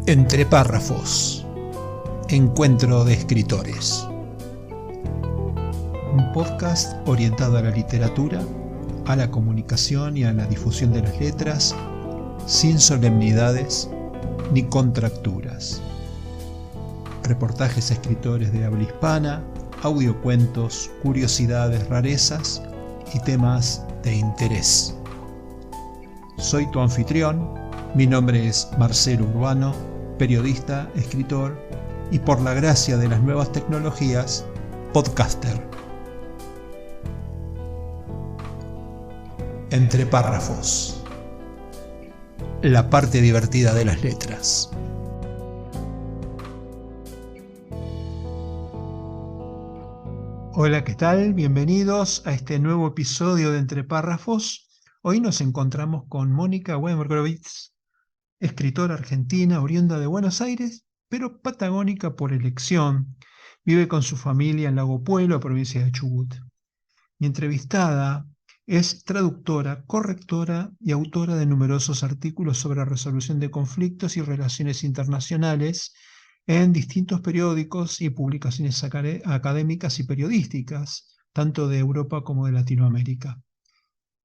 Entre párrafos. Encuentro de escritores. Un podcast orientado a la literatura, a la comunicación y a la difusión de las letras, sin solemnidades ni contracturas. Reportajes a escritores de habla hispana, audiocuentos, curiosidades, rarezas y temas de interés. Soy tu anfitrión, mi nombre es Marcelo Urbano, periodista, escritor y, por la gracia de las nuevas tecnologías, podcaster. Entre párrafos. La parte divertida de las letras. Hola, ¿qué tal? Bienvenidos a este nuevo episodio de Entre párrafos. Hoy nos encontramos con Mónica Wemrowitz, escritora argentina oriunda de Buenos Aires, pero patagónica por elección. Vive con su familia en Lago Puelo, provincia de Chubut. Mi entrevistada es traductora, correctora y autora de numerosos artículos sobre resolución de conflictos y relaciones internacionales en distintos periódicos y publicaciones académicas y periodísticas, tanto de Europa como de Latinoamérica.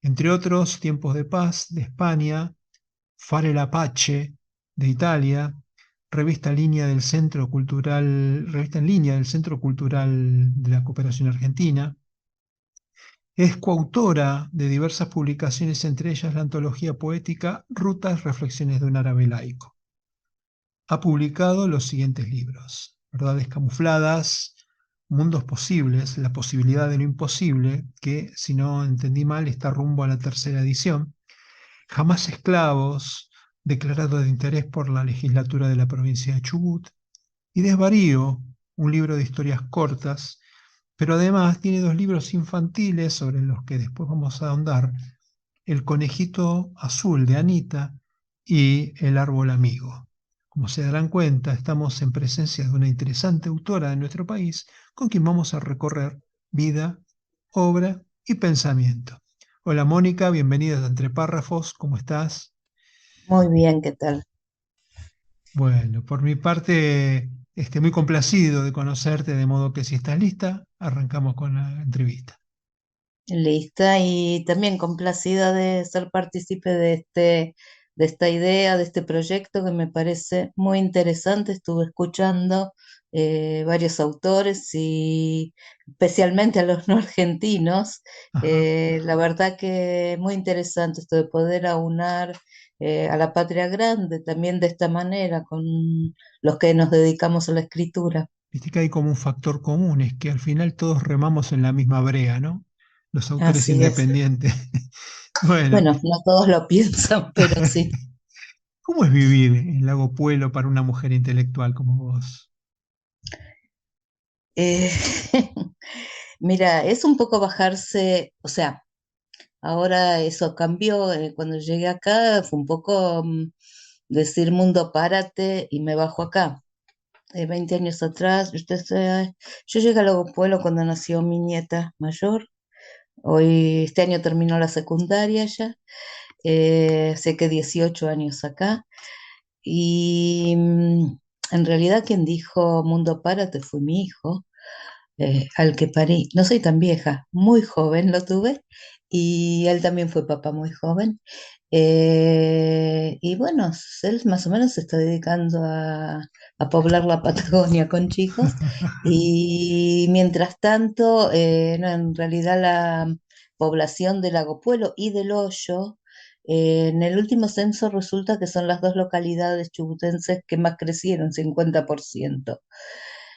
Entre otros, Tiempos de Paz, de España, Fare el Apache, de Italia, revista en línea del Centro Cultural de la Cooperación Argentina. Es coautora de diversas publicaciones, entre ellas la antología poética Rutas, Reflexiones de un árabe laico. Ha publicado los siguientes libros: Verdades camufladas, Mundos posibles, la posibilidad de lo imposible, que, si no entendí mal, está rumbo a la 3ª edición. Jamás esclavos, declarado de interés por la legislatura de la provincia de Chubut. Y Desvarío, un libro de historias cortas, pero además tiene 2 libros infantiles sobre los que después vamos a ahondar: El conejito azul, de Anita, y El árbol amigo. Como se darán cuenta, estamos en presencia de una interesante autora de nuestro país, con quien vamos a recorrer vida, obra y pensamiento. Hola Mónica, bienvenida a Entre párrafos, ¿cómo estás? Muy bien, ¿qué tal? Bueno, por mi parte, muy complacido de conocerte, de modo que si estás lista, arrancamos con la entrevista. Lista y también complacida de ser partícipe de esta idea, de este proyecto que me parece muy interesante. Estuve escuchando varios autores y especialmente a los no argentinos. Ajá. La verdad que muy interesante esto de poder aunar a la patria grande también de esta manera con los que nos dedicamos a la escritura. Viste que hay como un factor común, es que al final todos remamos en la misma brea, ¿no? Los autores Así es. independientes. Bueno, Bueno, no todos lo piensan, pero sí. ¿cómo es vivir en Lago Puelo para una mujer intelectual como vos? Eh, mira, es un poco bajarse, o sea, ahora eso cambió. Cuando llegué acá fue un poco decir mundo párate y me bajo acá. 20 años atrás, yo llegué a Lago Pueblo cuando nació mi nieta mayor. Hoy, este año terminó la secundaria ya. Sé que 18 años acá. Y en realidad quien dijo mundo párate fue mi hijo, al que parí. No soy tan vieja, muy joven lo tuve y él también fue papá muy joven. Y bueno, él más o menos se está dedicando a poblar la Patagonia con chicos y mientras tanto, no, en realidad la población de Lago Puelo y del Hoyo, en el último censo resulta que son las 2 localidades chubutenses que más crecieron, 50%.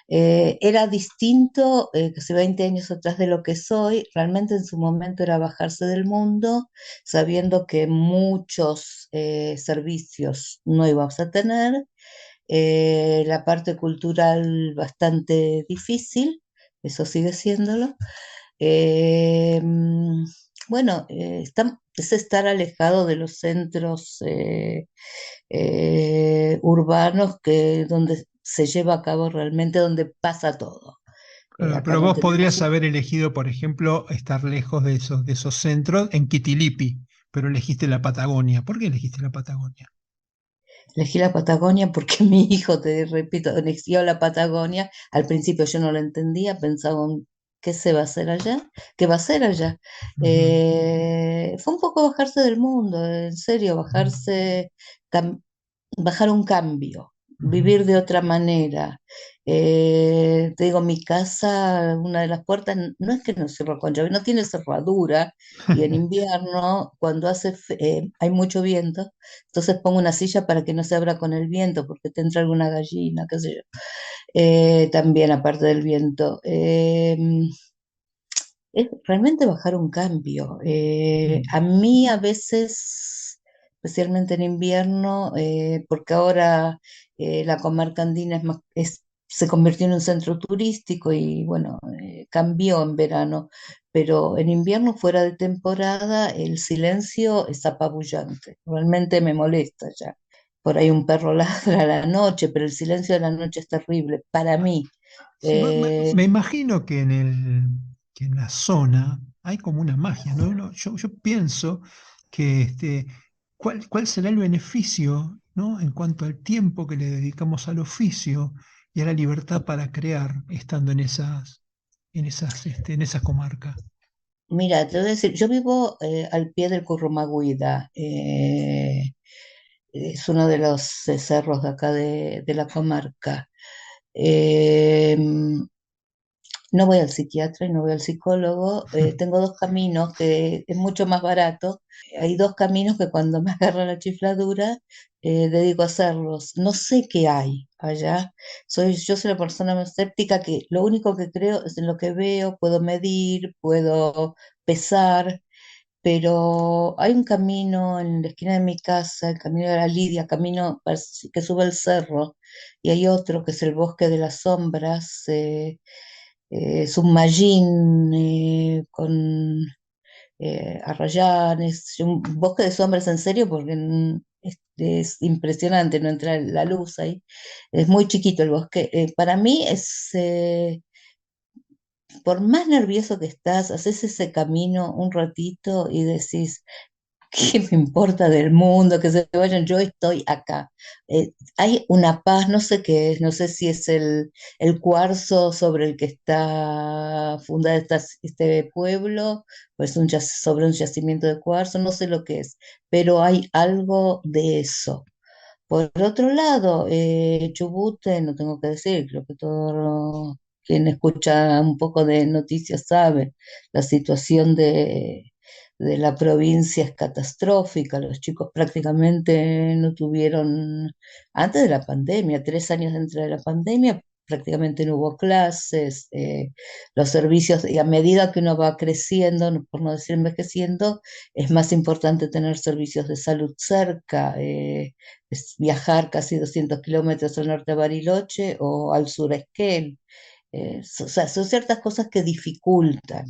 Era distinto que hace 20 años atrás de lo que soy. Realmente en su momento era bajarse del mundo, sabiendo que muchos servicios no íbamos a tener, la parte cultural bastante difícil, eso sigue siéndolo. Bueno, es estar alejado de los centros urbanos donde se lleva a cabo realmente, donde pasa todo. Claro, Acá pero no vos tenemos. podrías haber elegido, por ejemplo, estar lejos de esos centros en Quitilipi, pero elegiste la Patagonia. ¿Por qué elegiste la Patagonia? Elegí la Patagonia porque mi hijo, te repito, eligió la Patagonia. Al principio yo no lo entendía, pensaba, ¿qué se va a hacer allá? ¿Qué va a hacer allá? Ujú. Fue un poco bajarse del mundo, en serio, cam- bajar un cambio, Ujú. vivir de otra manera. Te digo, mi casa, una de las puertas, no es que no cierra con llave, no tiene cerradura, y en invierno, cuando hay mucho viento, entonces pongo una silla para que no se abra con el viento, porque te entra alguna gallina, qué sé yo. También aparte del viento. Es realmente bajar un cambio. A mí a veces, especialmente en invierno, porque ahora la comarca andina se convirtió en un centro turístico y bueno, cambió en verano, pero en invierno fuera de temporada el silencio es apabullante, realmente me molesta ya. Por ahí un perro ladra a la noche, pero el silencio de la noche es terrible para mí. Sí, Eh, me imagino que que en la zona hay como una magia, ¿no? Yo pienso que ¿cuál será el beneficio, ¿no? En cuanto al tiempo que le dedicamos al oficio y a la libertad para crear estando en esa comarca. Mira, te voy a decir, yo vivo al pie del Currumaguida, es uno de los cerros de acá de la comarca. Eh, no voy al psiquiatra y no voy al psicólogo. Tengo dos caminos que es mucho más barato. Hay dos caminos que cuando me agarra la chifladura dedico a hacerlos. No sé qué hay allá. Yo soy la persona más escéptica que lo único que creo es en lo que veo, puedo medir, puedo pesar, pero hay un camino en la esquina de mi casa, el camino de la Lidia, que sube el cerro, y hay otro que es el bosque de las sombras. Es un mallín con arrayanes, un bosque de sombras en serio, porque es impresionante, no entra la luz ahí. Es muy chiquito el bosque. Para mí por más nervioso que estás, haces ese camino un ratito y decís, ¿qué me importa del mundo? Que se vayan, yo estoy acá. Hay una paz, no sé qué es, no sé si es el cuarzo sobre el que está fundada este pueblo, o es sobre un yacimiento de cuarzo, no sé lo que es, pero hay algo de eso. Por otro lado, Chubut, no tengo que decir, creo que todo quien escucha un poco de noticias sabe, la situación de la provincia es catastrófica, los chicos prácticamente no tuvieron, antes de la pandemia, 3 años dentro de la pandemia, prácticamente no hubo clases, los servicios, y a medida que uno va creciendo, por no decir envejeciendo, es más importante tener servicios de salud cerca. Es viajar casi 200 kilómetros al norte de Bariloche o al sur a Esquel. O sea, son ciertas cosas que dificultan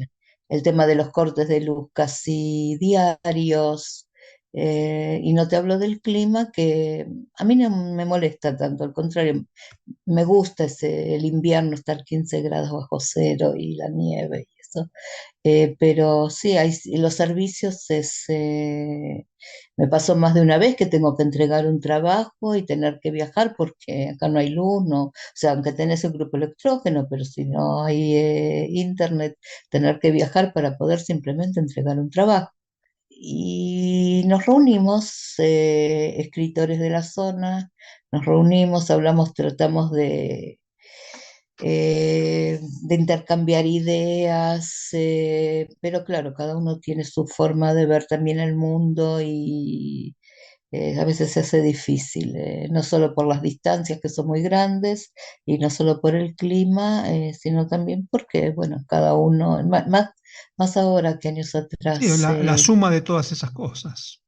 el tema de los cortes de luz casi diarios. Y no te hablo del clima, que a mí no me molesta tanto, al contrario, me gusta el invierno, estar 15 grados bajo cero y la nieve y eso. Pero sí, los servicios me pasó más de una vez que tengo que entregar un trabajo y tener que viajar porque acá no hay luz, no, o sea, aunque tenés un grupo electrógeno, pero si no hay internet, tener que viajar para poder simplemente entregar un trabajo. Y nos reunimos, escritores de la zona, nos reunimos, hablamos, tratamos de intercambiar ideas, pero claro, cada uno tiene su forma de ver también el mundo y a veces se hace difícil, no solo por las distancias que son muy grandes y no solo por el clima, sino también porque, bueno, cada uno, más ahora que años Sí, atrás, la suma de todas esas cosas.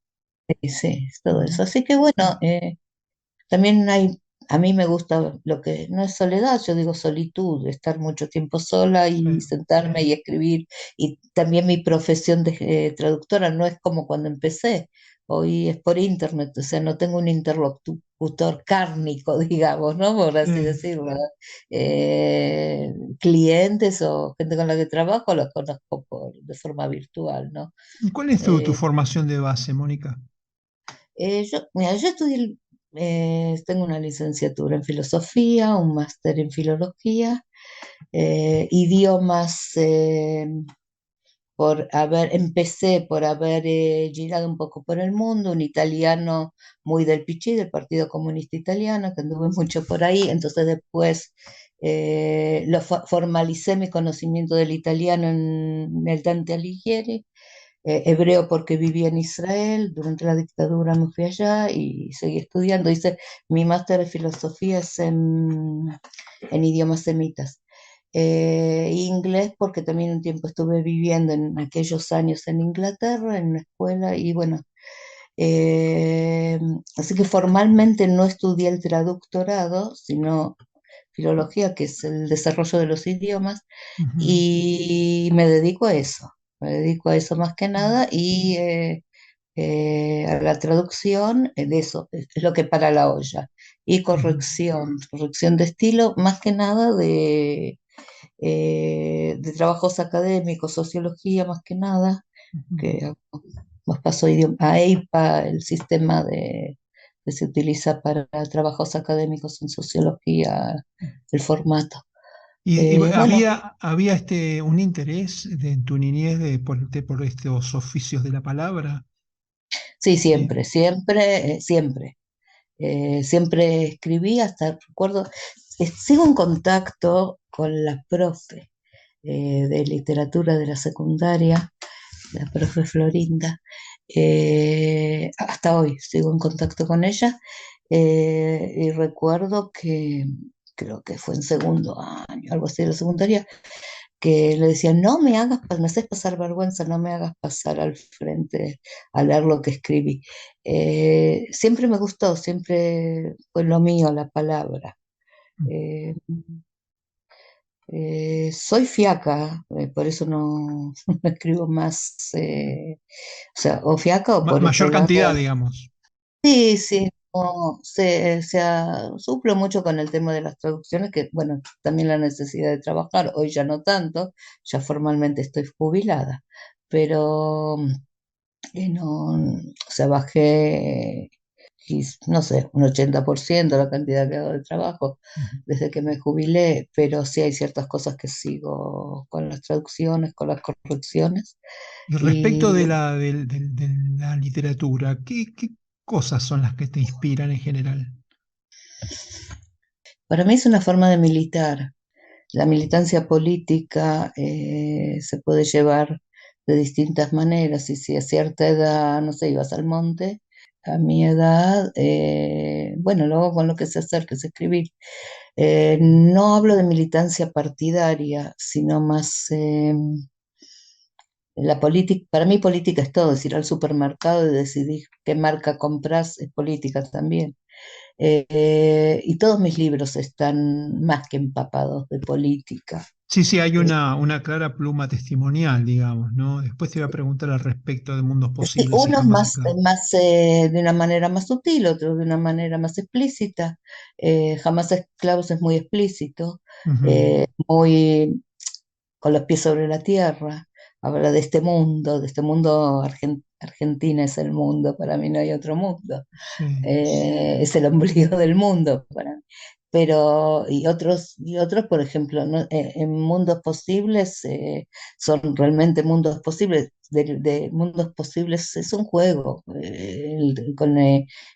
sí, es todo Ujú. eso. Así que bueno, también a mí me gusta lo que no es soledad, yo digo solitud, estar mucho tiempo sola Sí. y sentarme y escribir. Y también mi profesión de traductora no es como cuando empecé, hoy es por internet, o sea, no tengo un interlocutor cárnico, digamos, ¿no? Por así Sí. decirlo. Eh, Clientes o gente con la que trabajo los conozco de forma virtual, ¿no? ¿Y cuál es tu Eh, formación de base, Mónica? mira, yo estudié Tengo una licenciatura en filosofía, un máster en filología, idiomas, empecé por haber girado un poco por el mundo, un italiano muy del PCI, del Partido Comunista Italiano, que anduve mucho por ahí, entonces después formalicé mi conocimiento del italiano en el Dante Alighieri, hebreo porque vivía en Israel, durante la dictadura me fui allá y seguí estudiando, hice mi máster de filosofía es en idiomas semitas. Inglés porque también un tiempo estuve viviendo en aquellos años en Inglaterra, en una escuela, y bueno, eh, así que formalmente no estudié el traductorado, sino filología, que es el desarrollo de los idiomas, Ujú. y me dedico a eso más que nada, y a la traducción de eso, es lo que para la olla, y Ujú. corrección de estilo, más que nada de trabajos académicos, sociología más que nada, Ujú. que nos pasó a EIPA, el sistema que se utiliza para trabajos académicos en sociología, el formato. Y Bueno, había un interés en tu niñez por estos oficios de la palabra. sí, Sí. siempre. Siempre escribí, hasta recuerdo, sigo en contacto con la profe de literatura de la secundaria, la profe Florinda. Hasta hoy sigo en contacto con ella, y recuerdo que creo que fue en segundo año, algo así de la secundaria, que le decían, no me hagas, me haces pasar vergüenza, no me hagas pasar al frente a leer lo que escribí. Siempre me gustó, siempre fue lo mío la palabra. Eh, Soy fiaca, por eso no, no escribo más, o sea, o fiaca o por otro Mayor lado. cantidad, digamos. Sí, sí, no, suplo mucho con el tema de las traducciones, que bueno, también la necesidad de trabajar, hoy ya no tanto, ya formalmente estoy jubilada, pero no, o sea, bajé, no sé, un 80% la cantidad que hago de trabajo Ujú. desde que me jubilé, pero sí hay ciertas cosas que sigo con las traducciones, con las correcciones. Y respecto Y de la literatura, qué cosas son las que te inspiran en general? para mí es una forma de militar. La militancia política se puede llevar de distintas maneras y si a cierta edad, no sé, ibas al monte, a mi edad, bueno, luego con lo que se acerca es escribir. No hablo de militancia partidaria, sino más la política. Para mí política es todo, es ir al supermercado y decidir qué marca compras, es política también. Y todos mis libros están más que empapados de política. Sí, sí, hay una clara pluma testimonial, digamos, ¿no? Después te iba a preguntar al respecto de mundos Sí, posibles y unos jamás más, acá. de una manera más sutil, otros de una manera más explícita. Jamás esclavos es muy explícito, Ujú. muy con los pies sobre la tierra. Habla de este mundo, Argentina es el mundo, para mí no hay otro mundo. Sí. Es el ombligo del mundo para mí. Pero, y otros, por ejemplo, en mundos posibles, son realmente mundos posibles. De mundos posibles es un juego,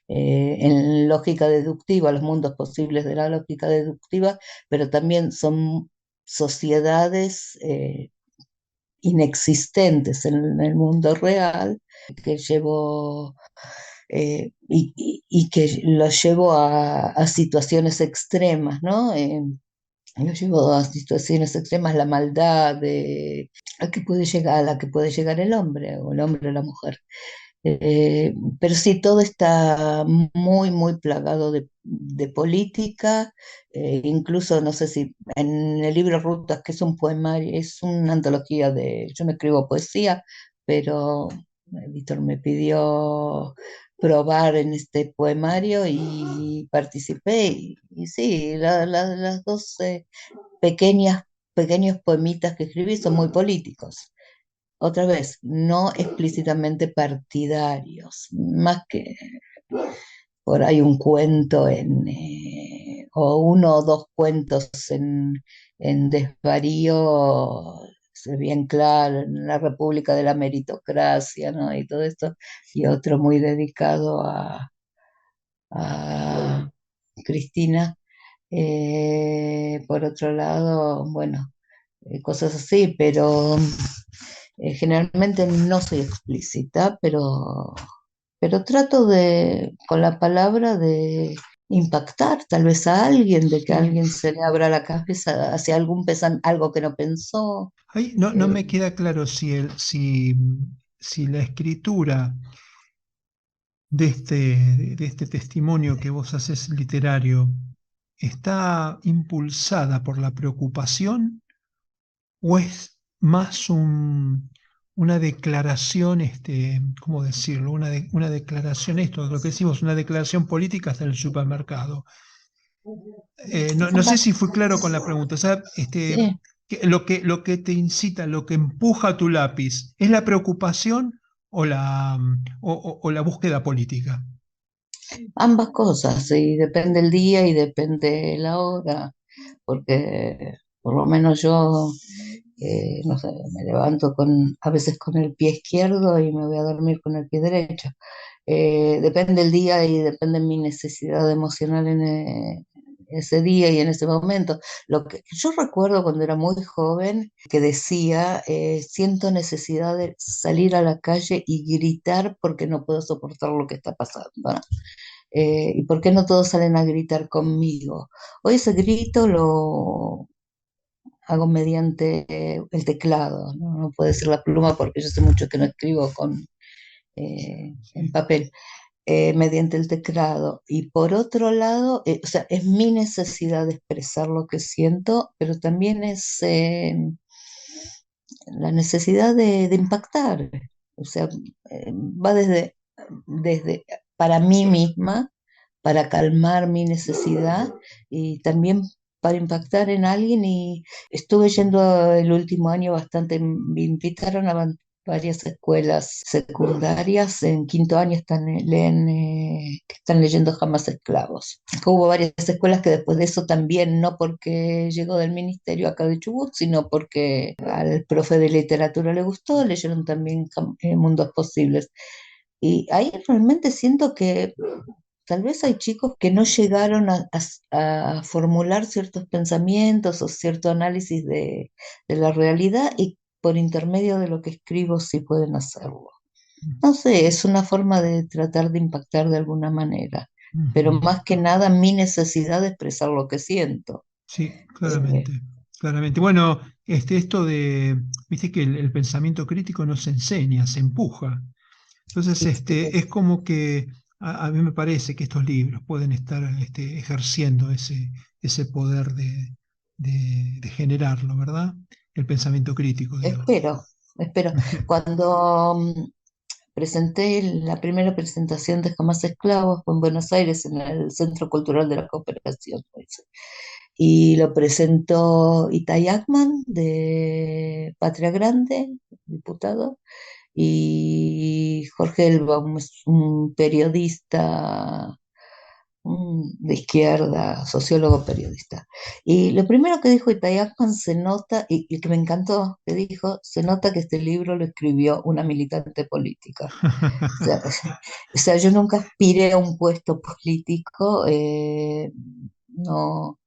en lógica deductiva, los mundos posibles de la lógica deductiva, pero también son sociedades inexistentes en el mundo real que llevo, y que lo llevo a situaciones extremas, ¿no? Lo llevo a situaciones extremas, la maldad a la que puede llegar el hombre, o el hombre o la mujer. Pero sí, todo está muy, muy plagado de política. Incluso, no sé si en el libro Rutas, que es un poemario, es una antología yo no escribo poesía, pero Víctor me pidió probar en este poemario y participé. Y sí, las dos pequeños poemitas que escribí son muy políticos. Otra vez, no explícitamente partidarios, más que por ahí un cuento o uno o dos cuentos en desvarío, es bien claro, en la República de la Meritocracia, ¿no? Y todo esto, y otro muy dedicado a Cristina. Por otro lado, bueno, cosas así, pero generalmente no soy explícita, pero trato de, con la palabra, de impactar tal vez a alguien, de que a Sí. alguien se le abra la cabeza hacia algo que no pensó. Ahí no Eh, me queda claro si la escritura de este testimonio que vos haces literario está impulsada por la preocupación o es más una declaración, ¿cómo decirlo? Una declaración, esto, lo que decimos, una declaración política hasta el supermercado. No sé ambas, si fui claro con la pregunta. O sea, sí, lo que te incita, lo que empuja tu lápiz, ¿es la preocupación o la búsqueda política? ambas cosas, y depende el día y depende la hora, porque por lo menos yo, no sé, me levanto a veces con el pie izquierdo y me voy a dormir con el pie derecho. Depende el día y depende mi necesidad emocional en ese día y en ese momento. Lo que yo recuerdo cuando era muy joven que decía, siento necesidad de salir a la calle y gritar porque no puedo soportar lo que está pasando, ¿no? ¿Y por qué no todos salen a gritar conmigo? Hoy ese grito lo hago mediante el teclado, ¿no? No puede ser la pluma porque yo sé mucho que no escribo en Sí. papel, mediante el teclado. Y por otro lado, o sea, es mi necesidad de expresar lo que siento, pero también es la necesidad de impactar. O sea, va desde para mí misma, para calmar mi necesidad y también para impactar en alguien. Y estuve yendo el último año bastante, me invitaron a varias escuelas secundarias. En quinto año que están leyendo Jamás Esclavos. Hubo varias escuelas que después de eso también, no porque llegó del ministerio acá de Chubut, sino porque al profe de literatura le gustó, leyeron también Mundos Posibles. Y ahí realmente siento que tal vez hay chicos que no llegaron a formular ciertos pensamientos o cierto análisis de la realidad y por intermedio de lo que escribo sí pueden hacerlo. No sé, es una forma de tratar de impactar de alguna manera, pero Ujú. más que nada mi necesidad de expresar lo que siento. Sí, Eh, claramente, claramente. Bueno, esto viste que el pensamiento crítico no se enseña, se empuja. Entonces, ¿Viste? es como que a mí me parece que estos libros pueden estar ejerciendo ese poder de generarlo, ¿verdad? El pensamiento crítico, digo. Espero, espero. Cuando presenté la primera presentación de Jamás Esclavos fue en Buenos Aires, en el Centro Cultural de la Cooperación, pues. Y lo presentó Itay Ackman de Patria Grande, diputado, y Jorge Elbaum, es un periodista de izquierda, sociólogo periodista. Y lo primero que dijo Itay Ackman se nota, y que me encantó, que dijo, se nota que este libro lo escribió una militante política. O sea, o sea, yo nunca aspiré a un puesto político, no, o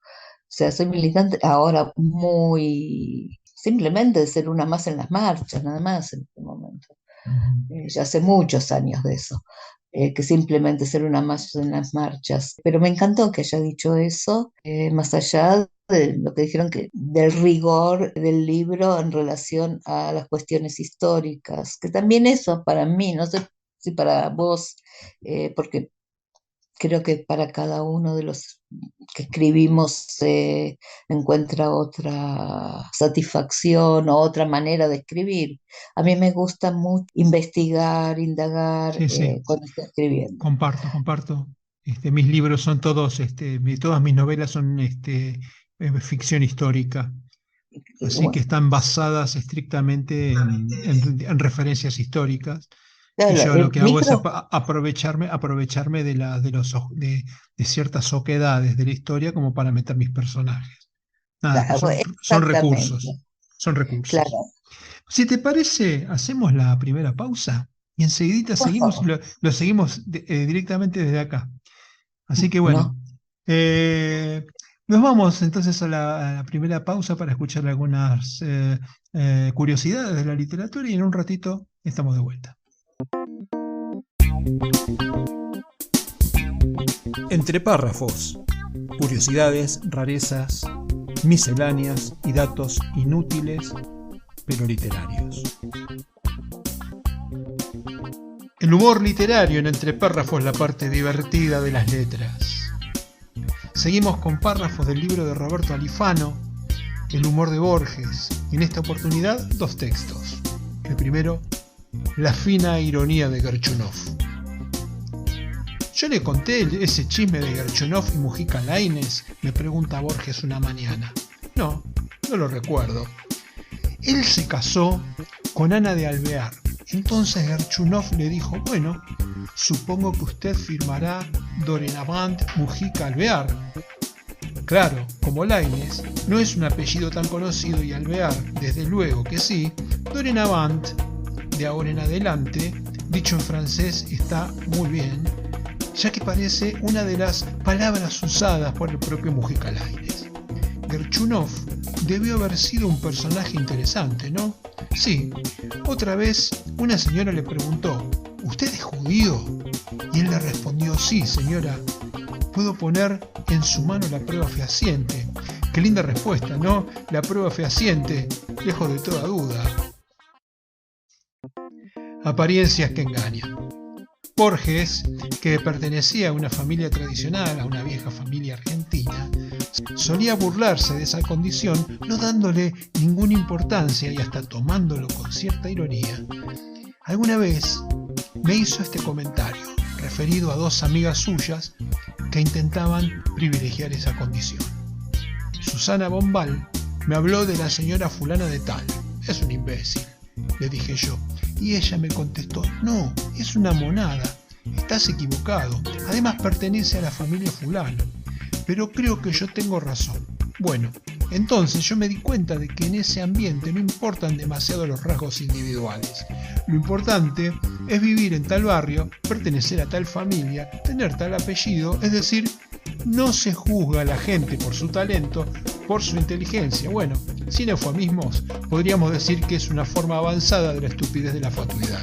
sea, soy militante ahora muy, simplemente de ser una más en las marchas, nada más en este momento. Ya hace muchos años de eso, que simplemente ser una más en las marchas. Pero me encantó que haya dicho eso, más allá de lo que dijeron que del rigor del libro en relación a las cuestiones históricas, que también eso para mí, no sé si para vos, porque creo que para cada uno de los que escribimos se encuentra otra satisfacción o otra manera de escribir. A mí me gusta mucho investigar, indagar Sí, sí, cuando estoy escribiendo. comparto. Mis libros son todos, todas mis novelas son ficción histórica. Así que Bueno, están basadas estrictamente en referencias históricas. Y Claro, yo lo que hago es micro, aprovecharme de ciertas oquedades de la historia como para meter mis personajes. Nada, pues claro, son recursos. exactamente, Son recursos. claro, Si te parece, hacemos la primera pausa y enseguidita por seguimos, favor. lo seguimos directamente desde acá. Así que bueno, No, eh, nos vamos entonces a la primera pausa para escuchar algunas curiosidades de la literatura y en un ratito estamos de vuelta. Entre párrafos, curiosidades, rarezas, misceláneas y datos inútiles pero literarios. El humor literario en Entre párrafos, la parte divertida de las letras. Seguimos con párrafos del libro de Roberto Alifano, El humor de Borges. En esta oportunidad, dos textos. El primero, La fina ironía de Gerchunov. Yo le conté ese chisme de Gerchunov y Mujica Lainez, me pregunta Borges una mañana. No, no lo recuerdo. Él se casó con Ana de Alvear. Entonces Gerchunov le dijo, bueno, supongo que usted firmará Dorenavant Mujica Alvear. Claro, como Lainez no es un apellido tan conocido y Alvear, desde luego que sí, Dorenavant, de ahora en adelante, dicho en francés, está muy bien, ya que parece una de las palabras usadas por el propio Mujica Lainez. Gerchunov debió haber sido un personaje interesante, ¿no? Sí, otra vez una señora le preguntó, ¿usted es judío? Y él le respondió, sí, señora, puedo poner en su mano la prueba fehaciente. Qué linda respuesta, ¿no? La prueba fehaciente, lejos de toda duda. Apariencias que engañan. Borges, que pertenecía a una familia tradicional, a una vieja familia argentina, solía burlarse de esa condición, no dándole ninguna importancia y hasta tomándolo con cierta ironía. Alguna vez me hizo este comentario, referido a dos amigas suyas que intentaban privilegiar esa condición. Susana Bombal me habló de la señora fulana de tal. Es un imbécil, le dije yo. Y ella me contestó, no, es una monada. Estás equivocado. Además pertenece a la familia fulano. Pero creo que yo tengo razón. Bueno, entonces yo me di cuenta de que en ese ambiente no importan demasiado los rasgos individuales. Lo importante es vivir en tal barrio, pertenecer a tal familia, tener tal apellido, es decir, no se juzga a la gente por su talento, por su inteligencia. Bueno, sin eufemismos, podríamos decir que es una forma avanzada de la estupidez de la fatuidad.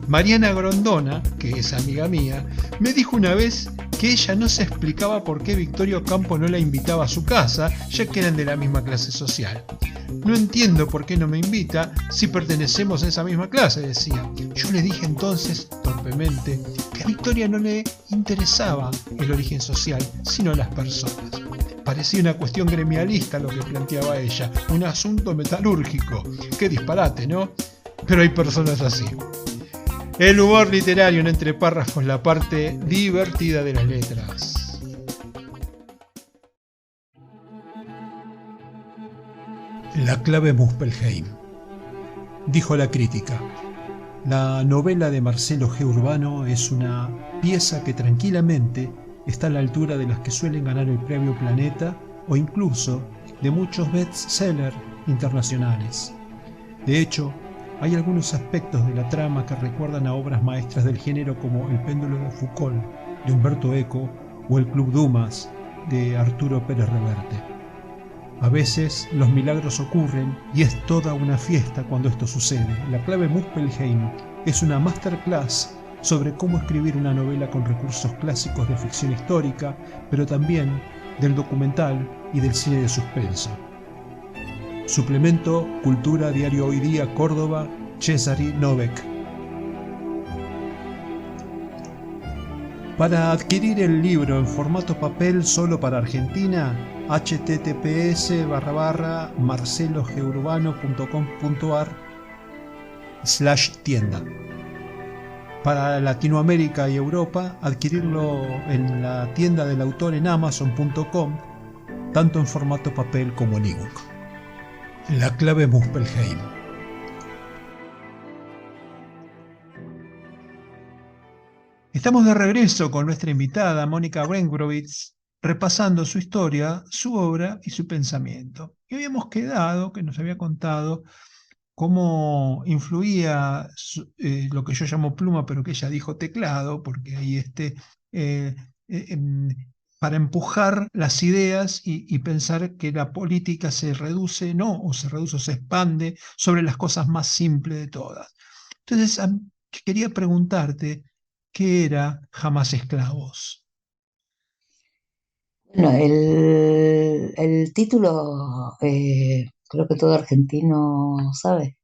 Mariana Grondona, que es amiga mía, me dijo una vez que ella no se explicaba por qué Victorio Campo no la invitaba a su casa, ya que eran de la misma clase social. No entiendo por qué no me invita si pertenecemos a esa misma clase, decía. Yo le dije entonces, torpemente, que a Victoria no le interesaba el origen social, sino las personas. Parecía una cuestión gremialista lo que planteaba ella, un asunto metalúrgico. Qué disparate, ¿no? Pero hay personas así. El humor literario en Entre párrafos, la parte divertida de las letras. La clave Muspelheim. Dijo la crítica. La novela de Marcelo G. Urbano es una pieza que tranquilamente está a la altura de las que suelen ganar el premio Planeta o incluso de muchos bestsellers internacionales. De hecho, hay algunos aspectos de la trama que recuerdan a obras maestras del género como El péndulo de Foucault, de Humberto Eco, o El Club Dumas, de Arturo Pérez Reverte. A veces los milagros ocurren y es toda una fiesta cuando esto sucede. La clave Muspelheim es una masterclass sobre cómo escribir una novela con recursos clásicos de ficción histórica, pero también del documental y del cine de suspenso. Suplemento Cultura, Diario Hoy Día, Córdoba, Cesari Novek. Para adquirir el libro en formato papel solo para Argentina, https://marcelogeurbano.com.ar/tienda. Para Latinoamérica y Europa, adquirirlo en la tienda del autor en amazon.com, tanto en formato papel como en ebook. La clave Muspelheim. Estamos de regreso con nuestra invitada, Mónica Brenkrowitz, repasando su historia, su obra y su pensamiento. Y habíamos quedado, que nos había contado, cómo influía lo que yo llamo pluma, pero que ella dijo teclado, porque ahí eh, eh, em, para empujar las ideas y pensar que la política se reduce, no, o se reduce o se expande sobre las cosas más simples de todas. Entonces, quería preguntarte, ¿qué era Jamás Esclavos? Bueno, el título creo que todo argentino sabe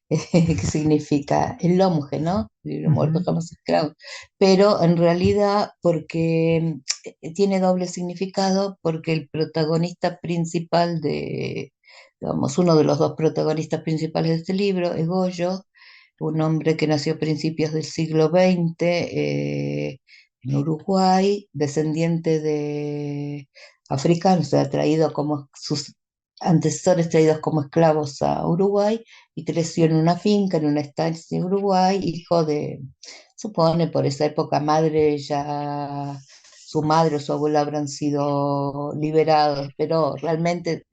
qué significa el longe, ¿no? Libre muerto Ujú, jamás esclavo. Pero en realidad, porque tiene doble significado, porque el protagonista principal digamos, uno de los dos protagonistas principales de este libro es Goyo, un hombre que nació a principios del siglo XX en Uruguay, descendiente de africanos, o sea, traído como sus antecesores traídos como esclavos a Uruguay, y creció en una finca, en una estancia en Uruguay, hijo de, supone por esa época madre ya, su madre o su abuela habrán sido liberados, pero realmente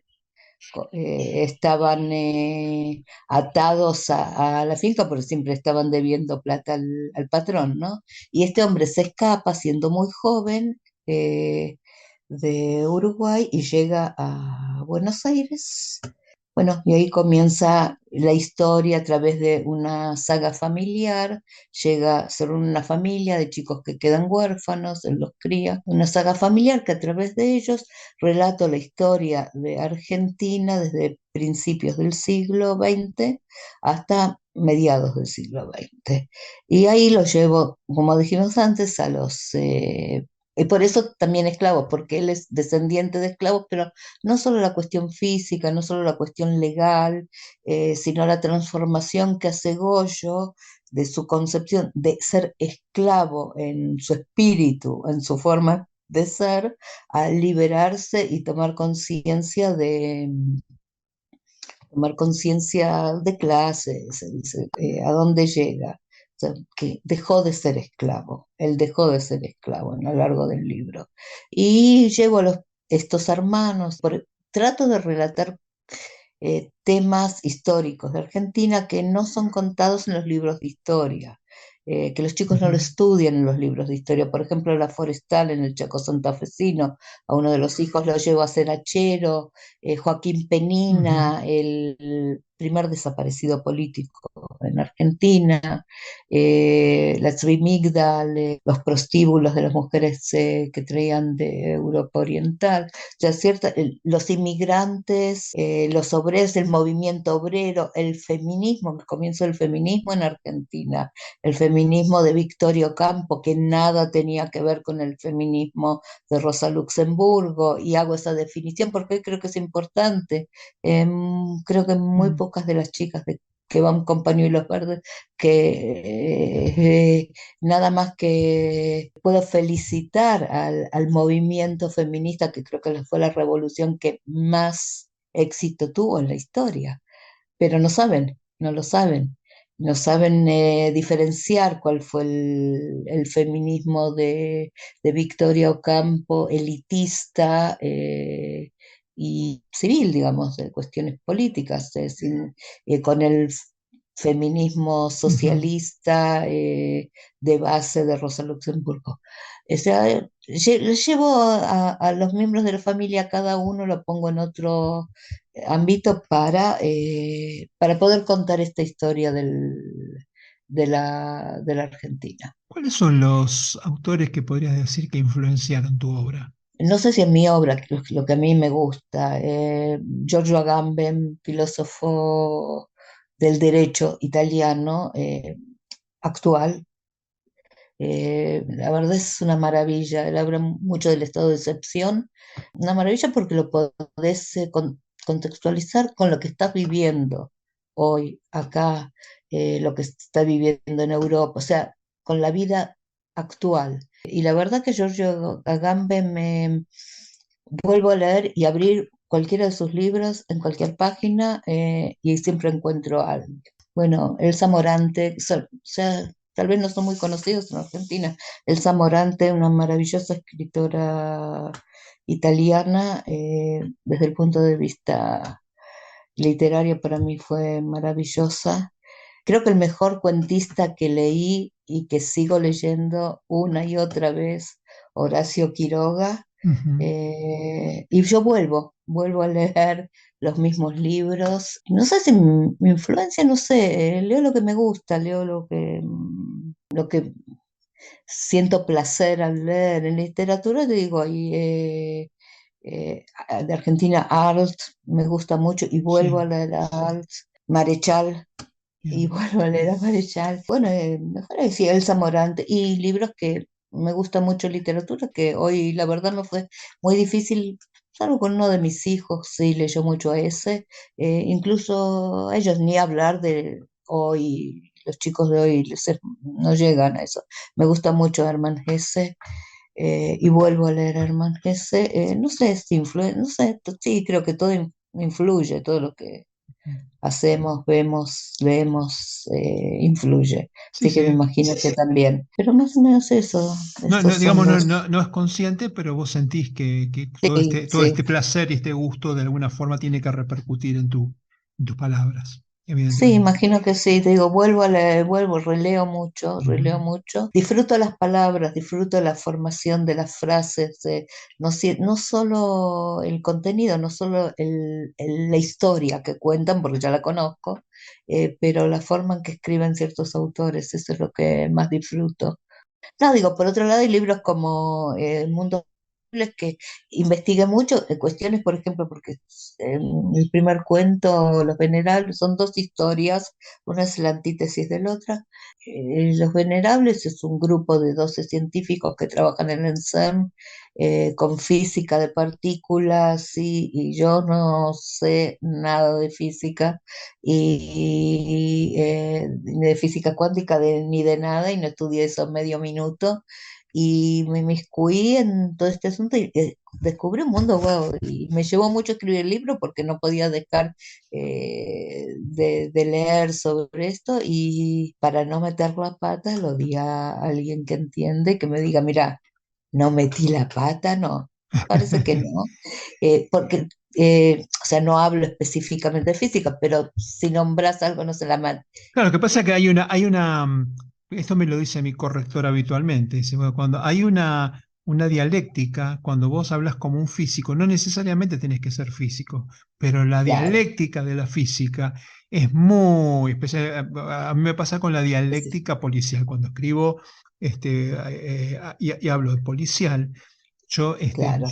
estaban atados a la finca porque siempre estaban debiendo plata al patrón, ¿no? Y este hombre se escapa siendo muy joven de Uruguay y llega a Buenos Aires. Bueno, y ahí comienza la historia a través de una saga familiar, llega a ser una familia de chicos que quedan huérfanos, él los cría, una saga familiar que a través de ellos relato la historia de Argentina desde principios del siglo XX hasta mediados del siglo XX. Y ahí lo llevo, como dijimos antes, a los... y por eso también esclavos, porque él es descendiente de esclavos, pero no solo la cuestión física, no solo la cuestión legal, sino la transformación que hace Goyo de su concepción de ser esclavo en su espíritu, en su forma de ser, a liberarse y tomar conciencia de clase, se dice, a dónde llega. O sea, que dejó de ser esclavo, él dejó de ser esclavo a lo largo del libro. Y llevo a estos hermanos, trato de relatar temas históricos de Argentina que no son contados en los libros de historia, que los chicos no lo ujú, estudian en los libros de historia. Por ejemplo, La Forestal en el Chaco santafesino, a uno de los hijos lo llevo a ser hachero, Joaquín ujú. Penina, el primer desaparecido político en Argentina, la Trimigdal, los prostíbulos de las mujeres que traían de Europa Oriental, sea, los inmigrantes, los obreros, el movimiento obrero, el feminismo, el comienzo del feminismo en Argentina, el feminismo de Victoria Ocampo, que nada tenía que ver con el feminismo de Rosa Luxemburgo, y hago esa definición porque creo que es importante. Creo que muy Mm, pocas de las chicas que van con pañuelos verdes, que nada más que puedo felicitar al movimiento feminista, que creo que fue la revolución que más éxito tuvo en la historia, pero no saben, no lo saben. No saben diferenciar cuál fue el feminismo de Victoria Ocampo, elitista y civil, digamos, de cuestiones políticas, con el feminismo ujú. socialista de base de Rosa Luxemburgo. O sea, llevo a los miembros de la familia, cada uno lo pongo en otro ámbito para poder contar esta historia de la Argentina. ¿Cuáles son los autores que podrías decir que influenciaron tu obra? No sé si es mi obra, lo que a mí me gusta. Giorgio Agamben, filósofo del derecho italiano, actual. La verdad es una maravilla. Él habla mucho del estado de excepción. Una maravilla porque lo podés contextualizar con lo que estás viviendo hoy, acá, lo que se está viviendo en Europa, o sea, con la vida actual. Y la verdad que Giorgio Agamben me vuelvo a leer y abrir cualquiera de sus libros en cualquier página y siempre encuentro algo. Bueno, Elsa Morante, o sea, tal vez no son muy conocidos en Argentina. Elsa Morante, una maravillosa escritora italiana, desde el punto de vista literario para mí fue maravillosa. Creo que el mejor cuentista que leí y que sigo leyendo una y otra vez, Horacio Quiroga. Ujú. Y yo vuelvo a leer los mismos libros. No sé si mi influencia, no sé, leo lo que me gusta, leo lo que siento placer al leer. En literatura, te digo, ahí, de Argentina, Arlt, me gusta mucho y vuelvo Sí, a leer a Arlt. Marechal, y bien. vuelvo a leer a Marechal. Bueno, mejor decir Elsa Morante y libros que me gusta mucho literatura, que hoy la verdad me fue muy difícil, salvo con uno de mis hijos, sí leyó mucho a ese, incluso ellos ni hablar de hoy, los chicos de hoy no llegan a eso. Me gusta mucho Hermann Hesse. Y vuelvo a leer a Hermann Hesse, no sé si influye, no sé, sí, creo que todo influye, todo lo que hacemos, vemos, leemos, influye. Sí, Así que me sí. imagino que también. Pero más o menos eso, No, estos son digamos, los... no es consciente, pero vos sentís que Sí, todo sí. este placer y este gusto de alguna forma tiene que repercutir en tus palabras, Sí, evidentemente. imagino que sí, te digo, vuelvo a leer, vuelvo, releo Ujú. mucho, disfruto las palabras, disfruto la formación de las frases, no, no solo el contenido, no solo la historia que cuentan, porque ya la conozco, pero la forma en que escriben ciertos autores, eso es lo que más disfruto. No, digo, por otro lado hay libros como El mundo posible que investigué mucho cuestiones, por ejemplo, porque el primer cuento, Los Venerables, son dos historias, una es la antítesis de la otra. Los Venerables es un grupo de 12 científicos que trabajan en el CERN, con física de partículas, y yo no sé nada de física ni de física cuántica ni de nada, y no estudié eso medio minuto, y me inmiscuí en todo este asunto y descubrí un mundo huevo, y me llevó mucho escribir el libro porque no podía dejar de leer sobre esto, y para no meter la pata lo di a alguien que entiende, que me diga, mira, no metí la pata, no. Parece que no, porque, o sea, no hablo específicamente de física, pero si nombras algo, no sé, Claro, lo que pasa es que esto me lo dice mi corrector habitualmente, dice, bueno, cuando hay una dialéctica, cuando vos hablas como un físico, no necesariamente tenés que ser físico, pero la claro, dialéctica de la física es muy especial. A mí me pasa con la sí, dialéctica policial, cuando escribo y hablo de policial. Yo claro,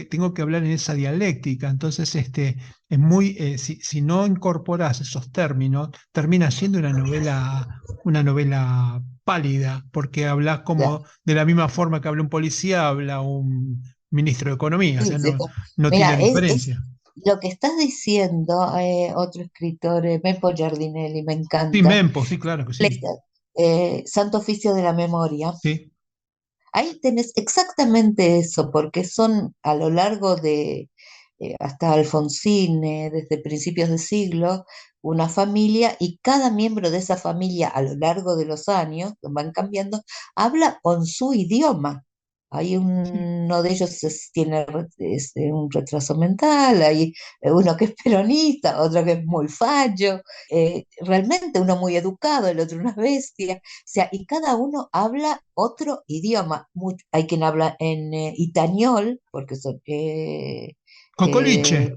tengo que hablar en esa dialéctica, entonces si no incorporás esos términos, termina siendo una novela pálida, porque hablas claro. como de la misma forma que habla un policía, habla un ministro de Economía, o Sí, sea, sí, no tiene mira, es diferencia. lo que estás diciendo, otro escritor, Mepo Giardinelli, me Sí, encanta. Mempo, sí, claro que sí. Santo Oficio de la Memoria. Sí, Ahí tenés exactamente eso, porque son a lo largo de, hasta Alfonsín, desde principios de siglo, una familia, y cada miembro de esa familia a lo largo de los años, van cambiando, habla con su idioma. Hay sí. uno de ellos tiene un retraso mental, hay uno que es peronista, otro que es muy fallo, realmente uno muy educado, el otro una bestia, sea, y cada uno habla otro idioma. Hay quien habla en itañol, porque son, Cocoliche.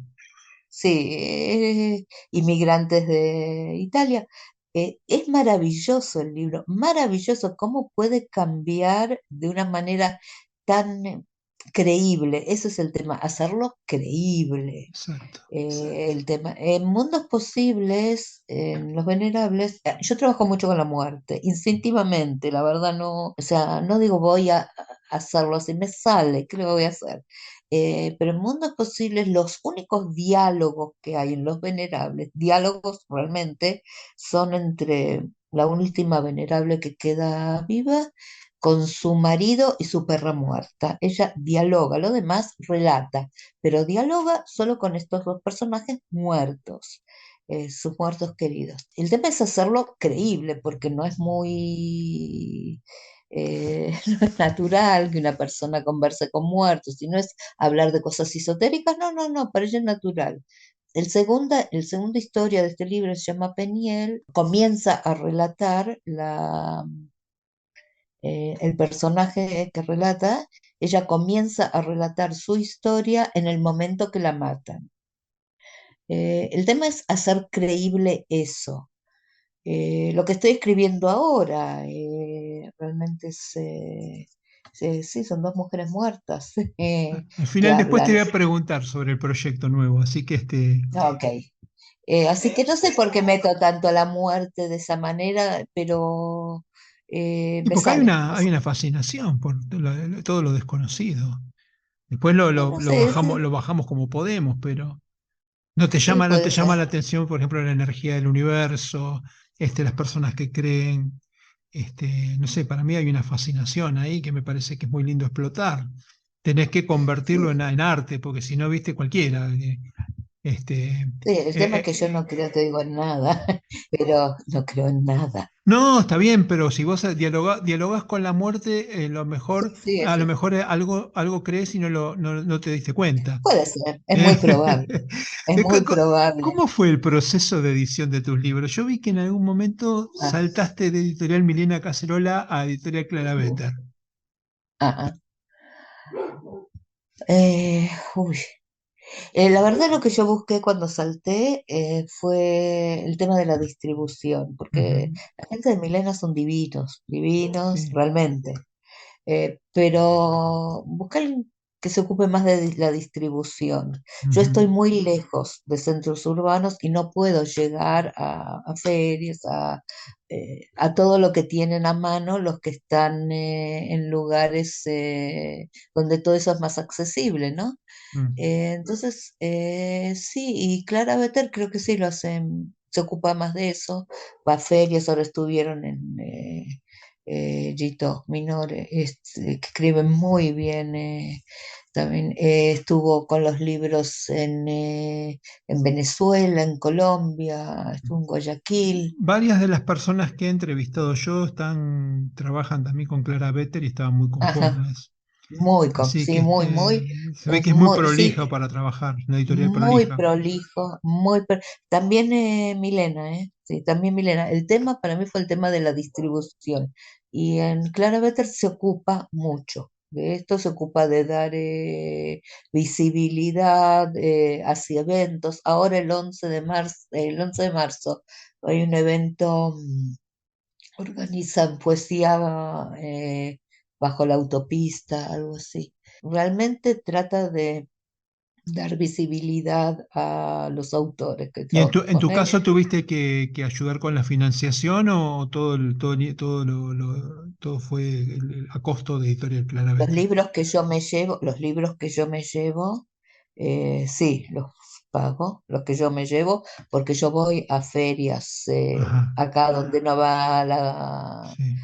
sí, inmigrantes de Italia. Es maravilloso el libro, maravilloso cómo puede cambiar de una manera tan creíble. Ese es el tema, hacerlo creíble. Exacto. El tema, en Mundos Posibles, en Los Venerables, yo trabajo mucho con la muerte, instintivamente, la verdad no, o sea, no digo voy a hacerlo así, me sale, ¿qué lo voy a hacer? Pero en Mundos Posibles los únicos diálogos que hay en Los Venerables, diálogos realmente, son entre la última venerable que queda viva con su marido y su perra muerta. Ella dialoga, lo demás relata, pero dialoga solo con estos dos personajes muertos. sus muertos queridos. El tema es hacerlo creíble, porque no es muy, no es natural que una persona converse con muertos, y no es hablar de cosas esotéricas, no, no, no, para ella es natural. El segunda historia de este libro se llama Peniel, comienza a relatar el personaje que relata, ella comienza a relatar su historia en el momento que la matan. El tema es hacer creíble eso. Lo que estoy escribiendo ahora realmente sí, son dos mujeres muertas Al que final después te hablan. voy a preguntar sobre el proyecto nuevo, así que Ok. Así que no sé por qué meto tanto a la muerte de esa manera, pero sí, me porque hay sale. hay una fascinación por todo lo desconocido. Después No sé, sí, lo bajamos como podemos, pero sí, no te puede ser. llama la atención, por ejemplo, la energía del universo, las personas que creen, no sé, para mí hay una fascinación ahí que me parece que es muy lindo explotar. Tenés que convertirlo Sí, en arte, porque si no, viste cualquiera. Este, sí, el tema es eh, que yo no creo, te digo, en nada, pero no creo en nada. no, está bien, pero si vos dialogás con la muerte, Sí, sí, a lo mejor algo crees y no te diste cuenta. puede ser, es Eh, muy probable, es muy probable. ¿Cómo fue el proceso de edición de tus libros? Yo vi que en algún momento Ah, saltaste de Editorial Milena Cacerola a Editorial Claravetter. ah, ah. Eh, uy. La verdad lo que yo busqué cuando salté fue el tema de la distribución, porque Ujú, la gente de Milena son divinos, divinos sí, realmente. Pero buscar alguien que se ocupe más de la distribución. Yo estoy ujú, muy lejos de centros urbanos y no puedo llegar a ferias, a todo lo que tienen a mano los que están en lugares donde todo eso es más accesible, ¿no? mm. Entonces, sí, y Clara Vetter creo que sí lo hacen, se ocupa más de eso, va a ferias, ahora estuvieron en Gito Minore, que escribe muy bien, también estuvo con los libros en Venezuela, en Colombia, estuvo en Guayaquil, Varias de las personas que he entrevistado yo trabajan también con Clara Vetter y estaban muy ajá, conformes. muy, Así que sí, muy, muy, se ve que es muy sí. prolija para trabajar, una editorial Muy prolija. prolijo, también Milena, ¿eh? Sí, también Milena. El tema para mí fue el tema de la distribución. Y en Clara Vetter se ocupa mucho de esto, se ocupa de dar visibilidad hacia eventos. Ahora el 11 de marzo hay un evento, organizan poesía bajo la autopista, algo así. Realmente trata de dar visibilidad a los autores que ¿Y trabajan en con tu él. caso tuviste que ayudar con la financiación o todo fue a costo de Editorial Los Claravetter? libros que yo me llevo, los libros que yo me llevo, sí, los pago, los que yo me llevo, porque yo voy a ferias Ajá, acá donde no va la, sí.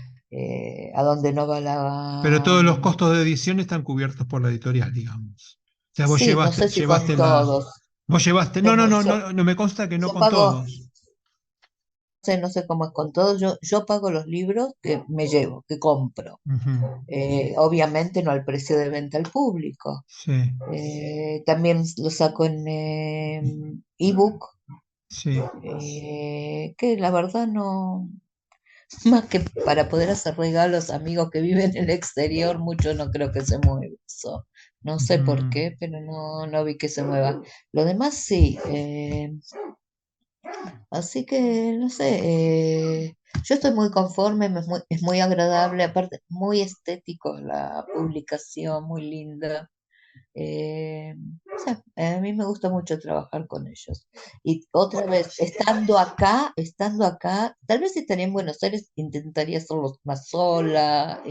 a donde no va Pero la, todos los costos de edición están cubiertos por la editorial, digamos. O sea, sí, no sé si con todos. vos llevaste, no me consta que no Yo con pago, todos. no sé cómo es con todos, yo pago los libros que me llevo, que compro. Ujú, Obviamente no al precio de venta al público. sí, También lo saco en ebook, sí. que la verdad no, más que para poder hacer regalos a amigos que viven en el exterior, mucho no creo que se mueva eso. No sé por Ujú. qué, pero no, no vi que se mueva. Lo demás sí. Así que, no sé, yo estoy muy conforme, es muy agradable, aparte, muy estético la publicación, muy linda. No sé, a mí me gusta mucho trabajar con ellos. Y otra vez, estando acá, tal vez si estaría en Buenos Aires, intentaría hacerlo más sola,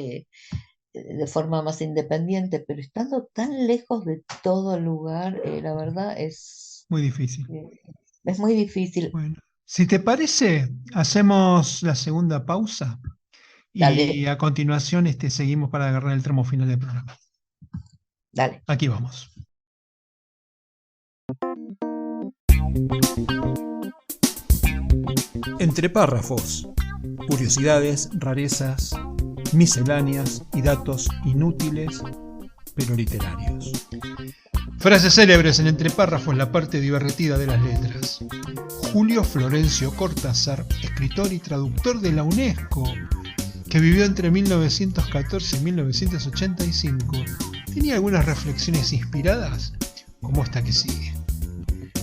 de forma más independiente, pero estando tan lejos de todo lugar, la verdad Muy difícil. eh, es muy difícil. Bueno, si te parece, hacemos la segunda pausa y Dale, a continuación seguimos para agarrar el tramo final del programa. dale. Aquí vamos. Entre párrafos, curiosidades, rarezas, misceláneas y datos inútiles pero literarios. Frases célebres en entre párrafos, la parte divertida de las letras. Julio Florencio Cortázar, escritor y traductor de la UNESCO, que vivió entre 1914 y 1985, tenía algunas reflexiones inspiradas, como esta que sigue.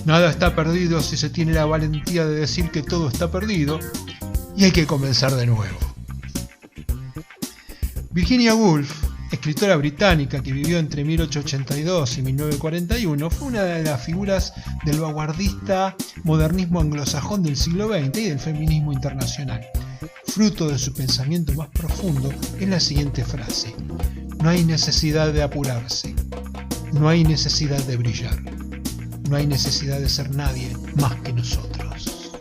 Nada está perdido si se tiene la valentía de decir que todo está perdido y hay que comenzar de nuevo. Virginia Woolf, escritora británica que vivió entre 1882 y 1941, fue una de las figuras del vanguardista modernismo anglosajón del siglo XX y del feminismo internacional. Fruto de su pensamiento más profundo es la siguiente frase: no hay necesidad de apurarse, no hay necesidad de brillar, no hay necesidad de ser nadie más que nosotros.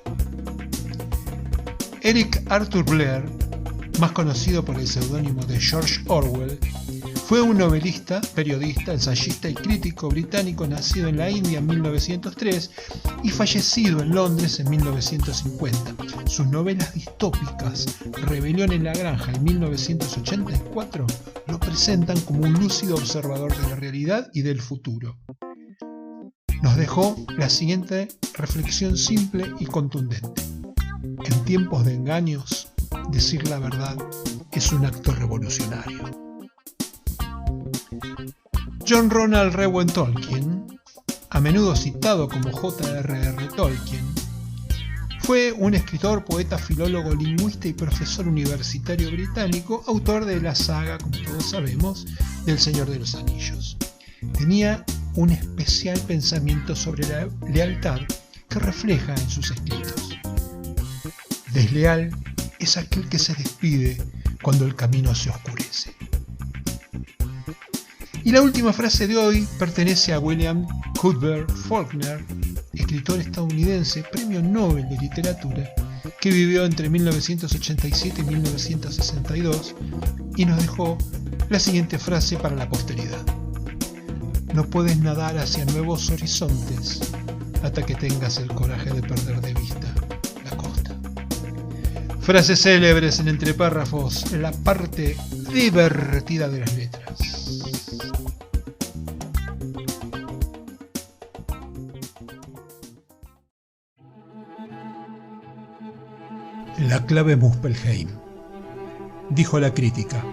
Eric Arthur Blair, más conocido por el seudónimo de George Orwell, fue un novelista, periodista, ensayista y crítico británico nacido en la India en 1903 y fallecido en Londres en 1950. Sus novelas distópicas, Rebelión en la Granja en 1984, lo presentan como un lúcido observador de la realidad y del futuro. Nos dejó la siguiente reflexión simple y contundente: en tiempos de engaños, decir la verdad es un acto revolucionario. John Ronald Reuel Tolkien, a menudo citado como J.R.R. Tolkien, fue un escritor, poeta, filólogo, lingüista y profesor universitario británico, autor de la saga, como todos sabemos, del Señor de los Anillos. Tenía un especial pensamiento sobre la lealtad que refleja en sus escritos. Desleal es aquel que se despide cuando el camino se oscurece. Y la última frase de hoy pertenece a William Cuthbert Faulkner, escritor estadounidense, premio Nobel de Literatura, que vivió entre 1987 y 1962 y nos dejó la siguiente frase para la posteridad: no puedes nadar hacia nuevos horizontes hasta que tengas el coraje de perder de vista la costa. Frases célebres en entre párrafos, la parte divertida de las letras. La clave Muspelheim. Dijo la crítica: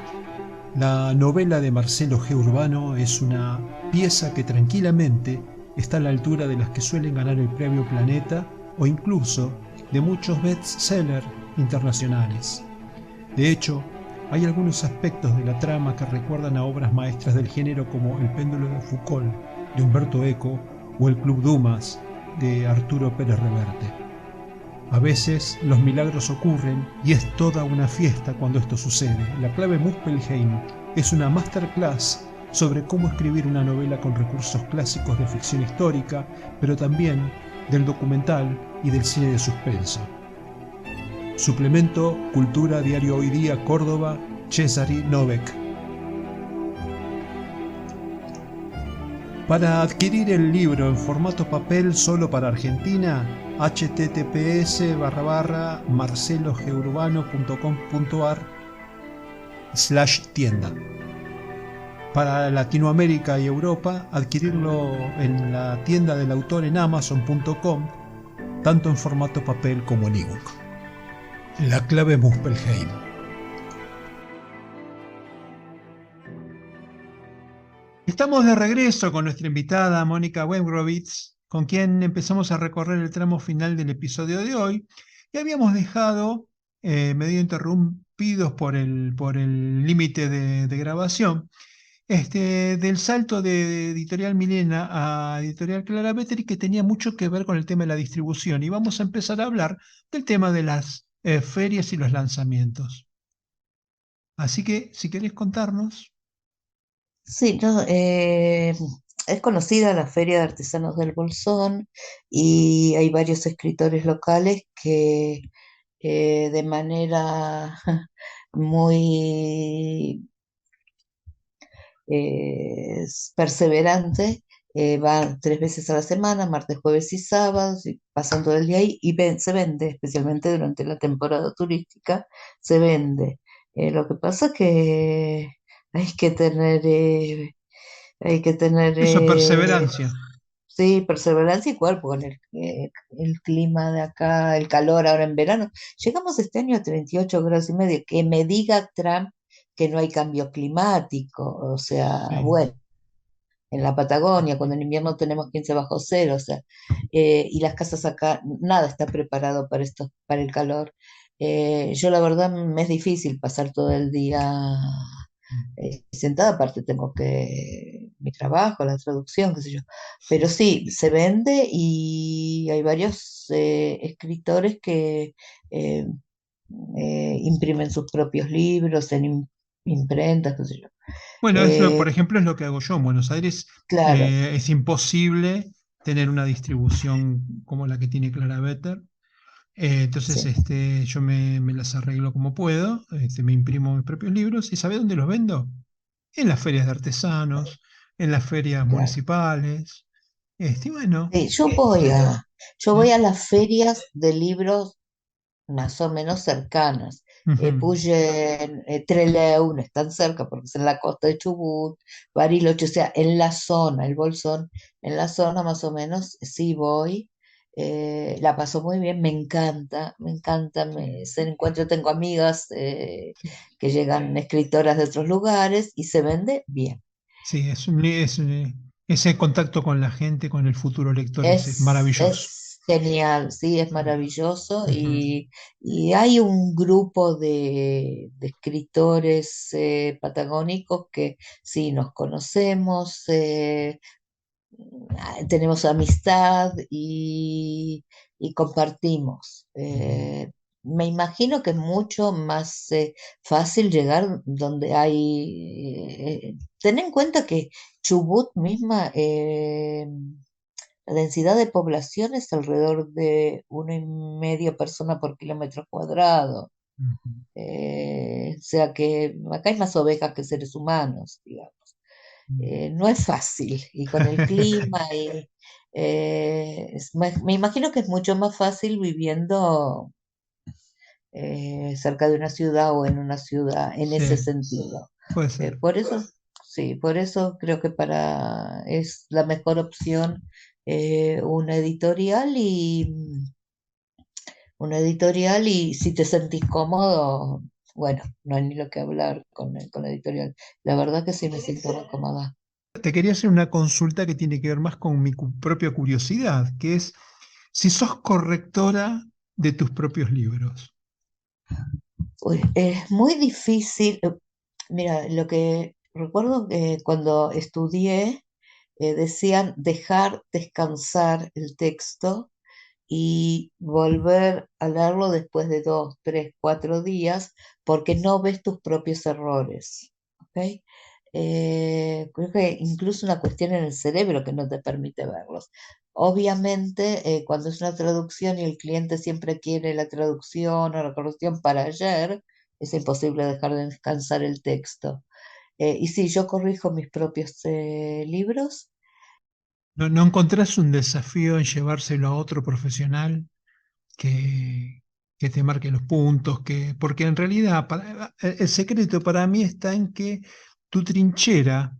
la novela de Marcelo G. Urbano es una pieza que tranquilamente está a la altura de las que suelen ganar el premio Planeta o incluso de muchos bestsellers internacionales. De hecho, hay algunos aspectos de la trama que recuerdan a obras maestras del género como El péndulo de Foucault, de Humberto Eco, o El Club Dumas, de Arturo Pérez Reverte. A veces los milagros ocurren y es toda una fiesta cuando esto sucede. La clave Muspelheim es una masterclass sobre cómo escribir una novela con recursos clásicos de ficción histórica, pero también del documental y del cine de suspenso. Suplemento Cultura, Diario Hoy Día, Córdoba, Cesari Novek. Para adquirir el libro en formato papel solo para Argentina, https://marcelogeurbano.com.ar/tienda. Para Latinoamérica y Europa, adquirirlo en la tienda del autor en amazon.com, tanto en formato papel como en ebook. La clave Muspelheim. Estamos de regreso con nuestra invitada Mónica Webrovitz, con quien empezamos a recorrer el tramo final del episodio de hoy y habíamos dejado, medio interrumpidos por el límite de grabación, del salto de Editorial Milena a Editorial Clara Veteri, que tenía mucho que ver con el tema de la distribución, y vamos a empezar a hablar del tema de las ferias y los lanzamientos. Así que, si querés contarnos. Sí, no, es conocida la Feria de Artesanos del Bolsón y hay varios escritores locales que de manera muy perseverante Va 3 veces a la semana, martes, jueves y sábados, y pasan todo el día ahí y se vende, especialmente durante la temporada turística, se vende. Lo que pasa que hay que tener, eh, hay que tener, Eso, perseverancia. sí, perseverancia y cuerpo con el clima de acá, el calor ahora en verano. Llegamos este año a 38 grados y medio. Que me diga Trump que no hay cambio climático, o sea, Sí, bueno, en la Patagonia, cuando en invierno tenemos 15 bajo cero, o sea, y las casas acá, nada está preparado para esto, para el calor. Yo la verdad me es difícil pasar todo el día sentada, aparte tengo que mi trabajo, la traducción, qué sé yo. Pero sí. sí, se vende y hay varios escritores que eh, imprimen sus propios libros en imprentas, qué sé yo. Bueno, eso, Eh, por ejemplo, es lo que hago yo. En Buenos Aires claro, es imposible tener una distribución como la que tiene Clara Vetter. Entonces, sí, yo me las arreglo como puedo, me imprimo mis propios libros y ¿sabe dónde los vendo? En las ferias de artesanos, en las ferias claro. municipales. Y bueno, Sí, yo ¿eh? voy a las ferias de libros más o menos cercanas. Ujú. Puyen, Trelew, no están cerca porque es en la costa de Chubut, Bariloche, o sea, en la zona, el Bolsón, en la zona más o menos, sí voy. La paso muy bien, me encanta, Sí, se encuentro, tengo amigas sí. que llegan escritoras de otros lugares y se vende bien. Sí, ese contacto con la gente, con el futuro lector es maravilloso. Es genial, sí, es Mm. maravilloso Ujú. y hay un grupo de escritores patagónicos que sí nos conocemos, tenemos amistad y compartimos. Me imagino que es mucho más fácil llegar donde ten en cuenta que Chubut misma, la densidad de población es alrededor de 1,5 personas por kilómetro cuadrado. Ujú. O sea que acá hay más ovejas que seres humanos, digamos. No es fácil. Y con el clima, me imagino que es mucho más fácil viviendo cerca de una ciudad o en una ciudad en Sí, ese sentido. puede ser. Por eso, sí, por eso creo que es la mejor opción una editorial y si te sentís cómodo, bueno, no hay ni lo que hablar con la editorial. La verdad que sí me siento muy cómoda. Te quería hacer una consulta que tiene que ver más con mi propia curiosidad, que es si sos correctora de tus propios libros. Uy, es muy difícil. Mira, lo que recuerdo que cuando estudié decían dejar descansar el texto y volver a leerlo después de 2, 3, 4 días, porque no ves tus propios errores. ¿Ok? Creo que incluso una cuestión en el cerebro que no te permite verlos. Obviamente, cuando es una traducción y el cliente siempre quiere la traducción o la corrección para ayer, es imposible dejar de descansar el texto. Y sí, yo corrijo mis propios libros. ¿No encontrás un desafío en llevárselo a otro profesional que, que te marque los puntos? Porque en realidad el secreto para mí está en que tu trinchera,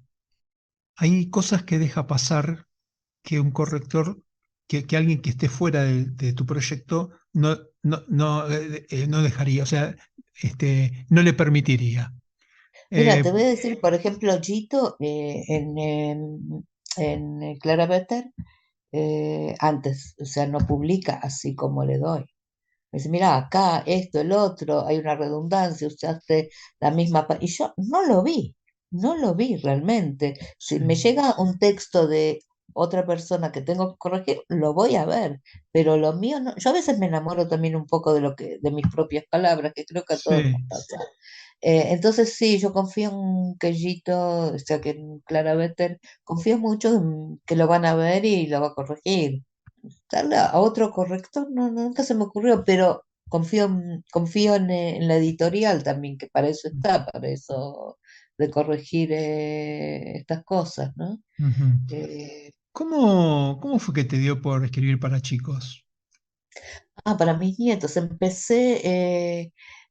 hay cosas que deja pasar que un corrector, que alguien que esté fuera de tu proyecto no dejaría, o sea, no le permitiría. Mira, Eh, te voy a decir, por ejemplo, Gito en Clara Better, antes, o sea, no publica así como le doy. Me dice, mira, acá, esto, el otro, hay una redundancia, usaste la misma. Y yo no lo vi realmente. Si sí, me llega un texto de otra persona que tengo que corregir, lo voy a ver, pero lo mío no. Yo a veces me enamoro también un poco de mis propias palabras, que creo que a todos nos sí. pasa. Entonces sí, yo confío en Quellito, o sea que en Clara Vetter, confío mucho en que lo van a ver y lo va a corregir. Darle a otro corrector, no, nunca se me ocurrió, pero confío en la editorial también, que para eso está, para eso de corregir estas cosas, ¿no? Ujú. ¿Cómo fue que te dio por escribir para chicos? Ah, para mis nietos,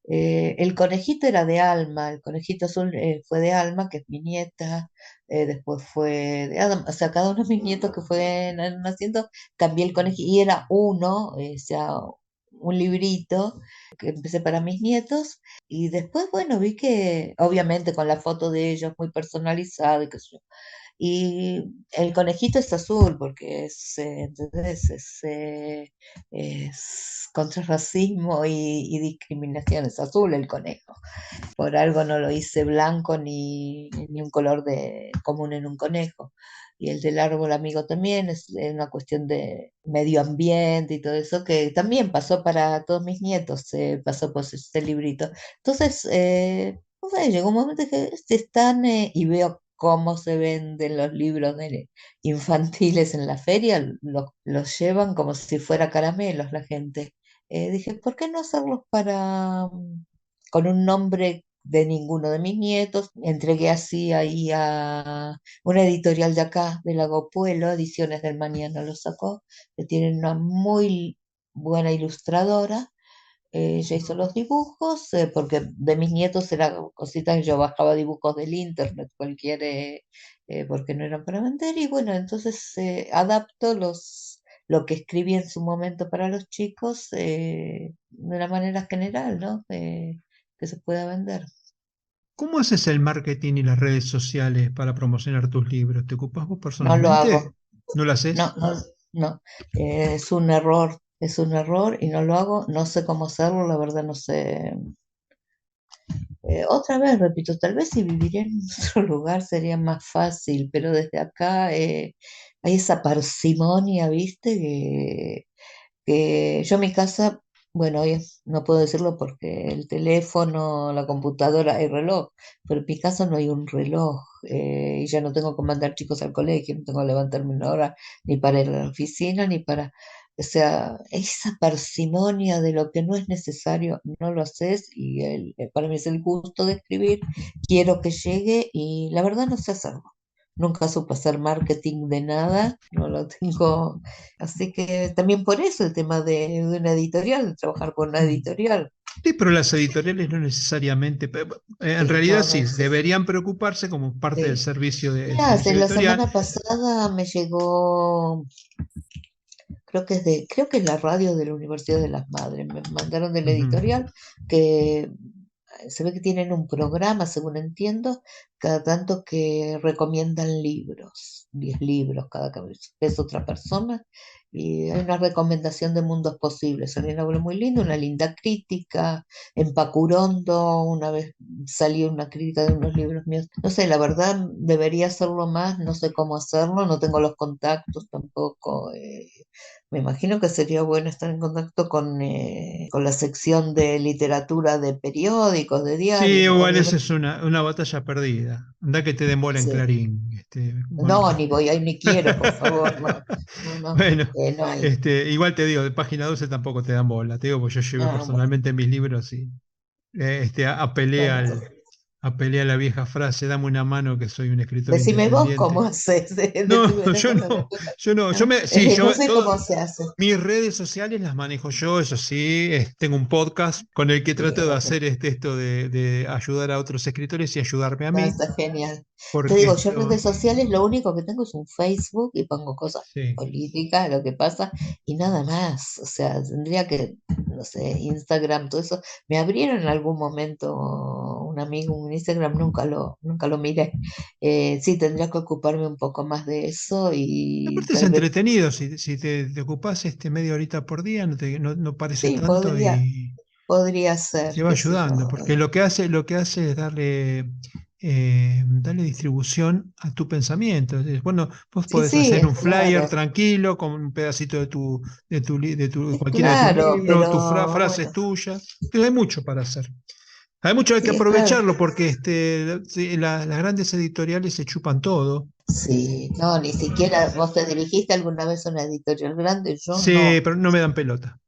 el conejito era de Alma, el conejito azul fue de Alma, que es mi nieta, después fue de Adam, o sea, cada uno de mis nietos que fue naciendo, cambié el conejito, y era uno, o sea, un librito que empecé para mis nietos, y después, bueno, vi que, obviamente con la foto de ellos muy personalizada, y qué sé yo, y el conejito es azul porque ¿entendés? Es contra racismo y discriminación, es azul el conejo. Por algo no lo hice blanco ni un color común en un conejo. Y el del árbol amigo también es una cuestión de medio ambiente y todo eso que también pasó para todos mis nietos, pasó por este librito. Entonces, no sé, llegó un momento que están y veo cómo se venden los libros infantiles en la feria, los llevan como si fuera caramelos la gente. Dije, ¿por qué no hacerlos con un nombre de ninguno de mis nietos? Entregué así ahí a una editorial de acá, de Lago Puelo, Ediciones del Mañana lo sacó, que tienen una muy buena ilustradora. Ella hizo los dibujos, porque de mis nietos era cositas que yo bajaba dibujos del internet, porque no eran para vender, y bueno, entonces adapto lo que escribí en su momento para los chicos de una manera general, ¿no? Que se pueda vender. ¿Cómo haces el marketing y las redes sociales para promocionar tus libros? ¿Te ocupas vos No lo personalmente? hago, ¿No lo no, haces? no, no. Es un error y no lo hago, no sé cómo hacerlo, la verdad no sé. Otra vez, repito, tal vez si viviría en otro lugar sería más fácil, pero desde acá hay esa parsimonia, ¿viste? Que yo en mi casa, bueno, no puedo decirlo porque el teléfono, la computadora, hay reloj, pero en mi casa no hay un reloj, y ya no tengo que mandar chicos al colegio, no tengo que levantarme una hora ni para ir a la oficina, ni para... O sea, esa parsimonia de lo que no es necesario, no lo haces y para mí es el gusto de escribir, quiero que llegue y la verdad no sé hacerlo. Nunca supe hacer marketing de nada, no lo tengo. Así que también por eso el tema de una editorial, de trabajar con una Mm. editorial. Sí, pero las editoriales no necesariamente, en Sí, realidad no, no sí, es. deberían preocuparse como parte del Sí. servicio de Mirá, servicio la editorial. semana pasada me llegó, creo que es la radio de la Universidad de las Madres. Me mandaron de la Ujú. editorial que se ve que tienen un programa, según entiendo, cada tanto que recomiendan libros, 10 libros cada vez es otra persona, y hay una recomendación de mundos posibles. Hay una obra muy linda, una linda crítica. En Pacurondo una vez salió una crítica de unos libros míos. No sé, la verdad debería hacerlo más, no sé cómo hacerlo, no tengo los contactos tampoco. Me imagino que sería bueno estar en contacto con la sección de literatura de periódicos, de Sí, diarios, igual esa obviamente. es una batalla perdida. Anda que te demora en Sí. Clarín. No, ni voy ahí ni quiero, por favor, no, no, no, Bueno, no hay. igual te digo, de página 12 tampoco te dan bola. Te digo, pues yo llevé Ah, bueno, personalmente mis libros y bueno, apelé a la vieja frase, dame una mano que soy un escritor decime vos cómo independiente. haces, No, decime, yo no, yo no, ¿no? sí, No sé cómo se hace. mis redes sociales las manejo yo, eso sí, tengo un podcast con el que trato de Bien. hacer esto de ayudar a otros escritores y ayudarme a No, mí, está genial. Te porque digo, yo en esto, redes sociales lo único que tengo es un Facebook y pongo cosas sí. políticas, lo que pasa, y nada más. O sea, tendría que, no sé, Instagram, todo eso. Me abrieron en algún momento un amigo un Instagram, nunca lo miré. Sí, tendría que ocuparme un poco más de eso y Aparte es tal vez, entretenido, si te ocupás media horita por día, no parece sí, tanto y podría te ser, va qué sé yo. ayudando, porque lo que hace es darle distribución a tu pensamiento. Bueno, vos Sí, podés sí, hacer es un flyer claro. tranquilo con un pedacito de Es cualquiera de tus claro, libros, tus pero frases bueno, tuyas. Pero hay mucho para hacer. Hay mucho, hay que sí, es claro. aprovecharlo porque sí, las grandes editoriales se chupan todo. Sí, no, ni siquiera vos te dirigiste alguna vez a una editorial grande, yo Sí, no. pero no me dan pelota.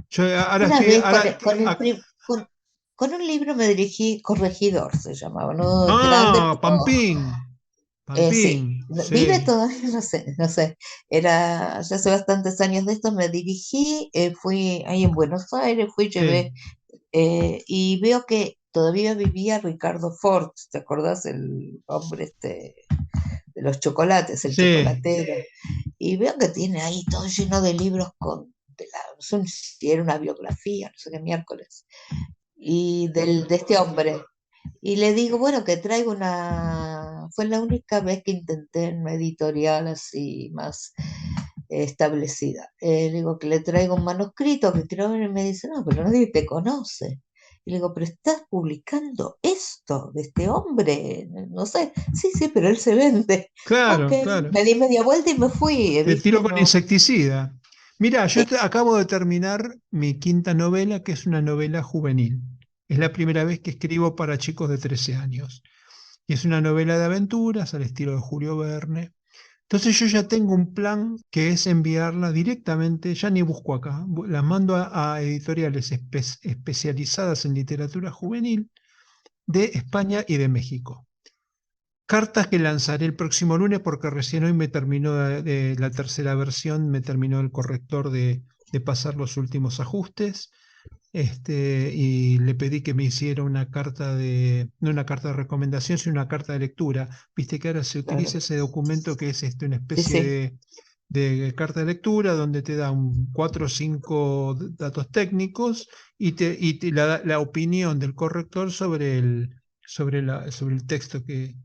Yo ahora Una estoy, vez ahora, con un libro me dirigí, Corregidor se llamaba, no es grande, ah, pero Pampín. Sí, Pampín, vive sí, todavía, no sé, no sé. Era, ya hace bastantes años de esto, me dirigí, fui ahí en Buenos Aires, fui, sí, llevé, y veo que todavía vivía Ricardo Ford, ¿te acordás? El hombre este de los chocolates, el sí, chocolatero. Y veo que tiene ahí todo lleno de libros con, no sé si era una biografía, no sé qué miércoles, y de este hombre. Y le digo, bueno, que traigo una, fue la única vez que intenté en una editorial así más establecida. Le digo que le traigo un manuscrito que quiero ver y me dice, no, pero nadie te conoce. Y le digo, pero estás publicando esto de este hombre, no sé, sí, sí, pero él se vende. Ok, claro, claro. me di media vuelta y me fui, Te tiro ¿viste? con No. insecticida. Mira, Sí, acabo de terminar mi quinta novela, que es una novela juvenil. Es la primera vez que escribo para chicos de 13 años. Y es una novela de aventuras al estilo de Julio Verne. Entonces yo ya tengo un plan que es enviarla directamente, ya ni busco acá, la mando a editoriales especializadas en literatura juvenil de España y de México. Cartas que lanzaré el próximo lunes porque recién hoy me terminó de la tercera versión, me terminó el corrector de pasar los últimos ajustes. Y le pedí que me hiciera una carta no una carta de recomendación, sino una carta de lectura. Viste que ahora se utiliza claro. ese documento que es una Sí, especie sí, de carta de lectura donde te da cuatro o cinco datos técnicos y la opinión del corrector sobre el texto que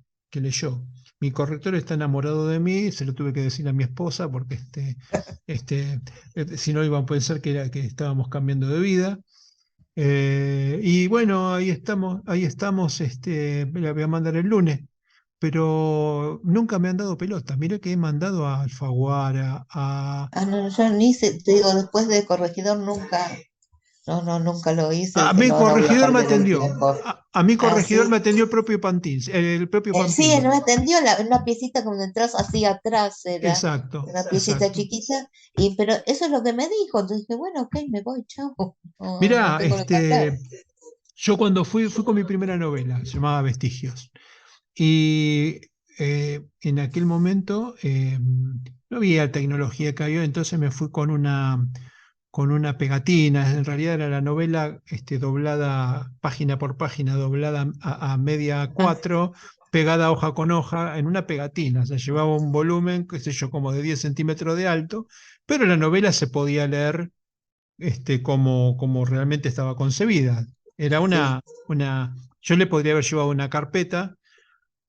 leyó. Mi corrector está enamorado de mí, se lo tuve que decir a mi esposa porque si no iban a pensar que estábamos cambiando de vida. Y bueno, ahí estamos, la voy a mandar el lunes, pero nunca me han dado pelota. Mira que he mandado a Alfaguara, ah, no, yo ni sé, te digo, después de corregidor nunca, no, no, nunca lo hice, a dije, mi no, no voy a corregidor me perder el atendió. tiempo. A mi Ah, corregidor me sí. atendió el propio Sí, él Pampín. me atendió una piecita cuando entras así atrás, era Exacto, una piecita exacto. chiquita, y pero eso es lo que me dijo, entonces dije, bueno, ok, me voy, chao, no, no Mirá, tengo lo que hacer. yo cuando fui con mi primera novela, se llamaba Vestigios. Y en aquel momento no había tecnología que había, entonces me fui con una pegatina. En realidad era la novela doblada página por página, doblada a media Ah, cuatro, pegada hoja con hoja en una pegatina. O sea, llevaba un volumen, qué sé yo, como de 10 centímetros de alto, pero la novela se podía leer como realmente estaba concebida. Era sí. yo le podría haber llevado una carpeta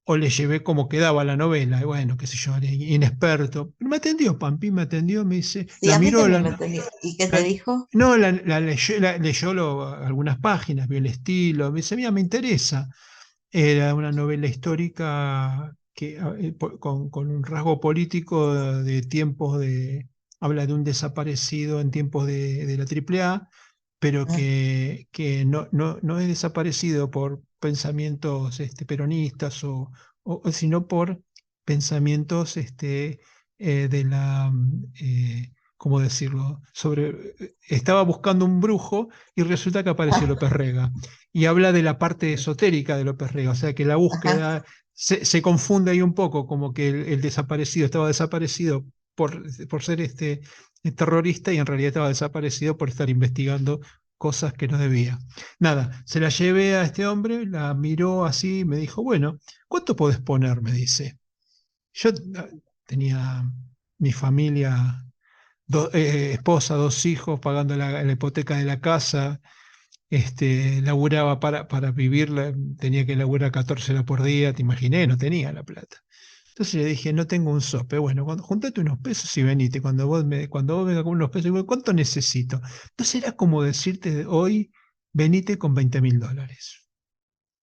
o le llevé como quedaba la novela, y bueno, qué sé yo, era inexperto. Pero me atendió, Pampi me atendió, me dice, Sí, la a mí miró, también me atendió. ¿Y qué te dijo? no, leyó algunas páginas, vio el estilo, me dice, mira, me interesa. Era una novela histórica con un rasgo político de tiempos habla de un desaparecido en tiempos de la AAA, pero Ah, que no es desaparecido por pensamientos peronistas sino por pensamientos de ¿cómo decirlo? Estaba buscando un brujo y resulta que apareció ah, López Rega y habla de la parte esotérica de López Rega, o sea que la ajá, búsqueda se confunde ahí un poco, como que el desaparecido estaba desaparecido por ser terrorista y en realidad estaba desaparecido por estar investigando cosas que no debía. Nada, se la llevé a este hombre, la miró así, me dijo, bueno, ¿cuánto podés poner? Me dice. Yo tenía mi familia, esposa, dos hijos, pagando la hipoteca de la casa, laburaba para vivir, tenía que laburar 14 horas por día, te imaginé, no tenía la plata. Entonces le dije, no tengo un sope. Bueno, juntate unos pesos y venite. Cuando vos vengas con unos pesos, digo, ¿cuánto necesito? Entonces era como decirte hoy, venite con $20.000.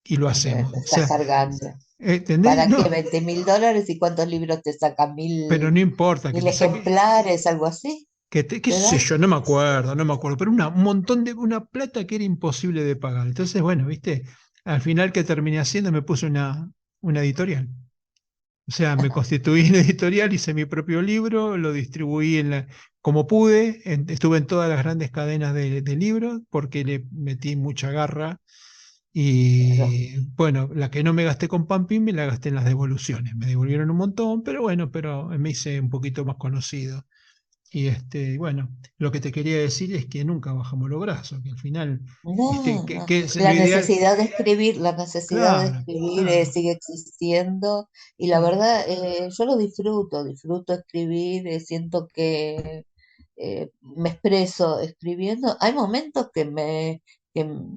Y lo hacemos. me O estás sea, cargando. ¿entendés? ¿Para qué? No, $20.000 y cuántos libros te sacan, pero no importa que mil te saque, ejemplares, algo así, qué ¿te sé dan? yo, no me acuerdo, pero un montón una plata que era imposible de pagar. Entonces, bueno, viste, al final que terminé haciendo me puse una editorial. O sea, me constituí en editorial, hice mi propio libro, lo distribuí como pude, estuve en todas las grandes cadenas de libros porque le metí mucha garra Claro. Y bueno, la que no me gasté con Pampín me la gasté en las devoluciones. Me devolvieron un montón, pero bueno, pero me hice un poquito más conocido. Y bueno, lo que te quería decir es que nunca bajamos los brazos, que al final, No, no. que es lo La ideal. necesidad de escribir, la necesidad de Claro, escribir claro. sigue existiendo y la Mm, verdad yo lo disfruto, disfruto escribir, siento que me expreso escribiendo. Hay momentos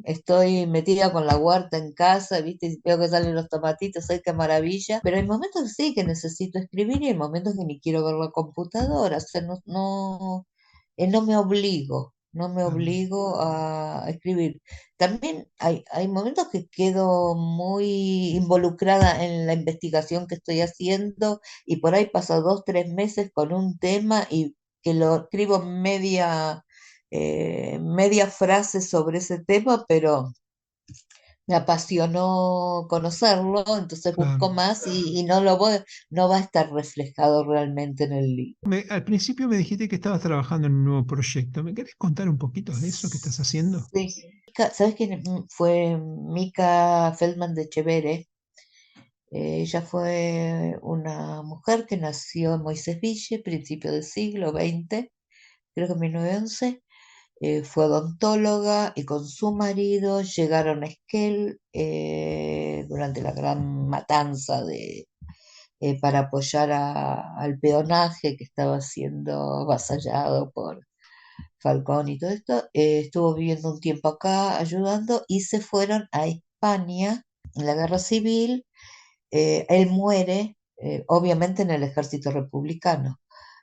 estoy metida con la huerta en casa, ¿viste? Y veo que salen los tomatitos, ¡ay, qué maravilla! Pero hay momentos que sí, que necesito escribir y hay momentos que ni quiero ver la computadora, o sea, no me obligo. No me ah, obligo a escribir. También hay momentos que quedo muy involucrada en la investigación que estoy haciendo y por ahí paso 2, 3 meses con un tema y que lo escribo media frase sobre ese tema, pero me apasionó conocerlo, entonces claro. busco más y no va a estar reflejado realmente en el libro. Al principio me dijiste que estabas trabajando en un nuevo proyecto. ¿Me querés contar un poquito de eso que estás haciendo? Sí. ¿Sabes quién fue Mika Feldman de Chevere? Ella fue una mujer que nació en Moisés Ville, principio del siglo XX, creo que en 1911. Fue odontóloga y con su marido llegaron a Esquel durante la gran matanza para apoyar al peonaje que estaba siendo avasallado por Falcón y todo esto. Estuvo viviendo un tiempo acá ayudando y se fueron a España en la guerra civil. Él muere, obviamente en el ejército republicano.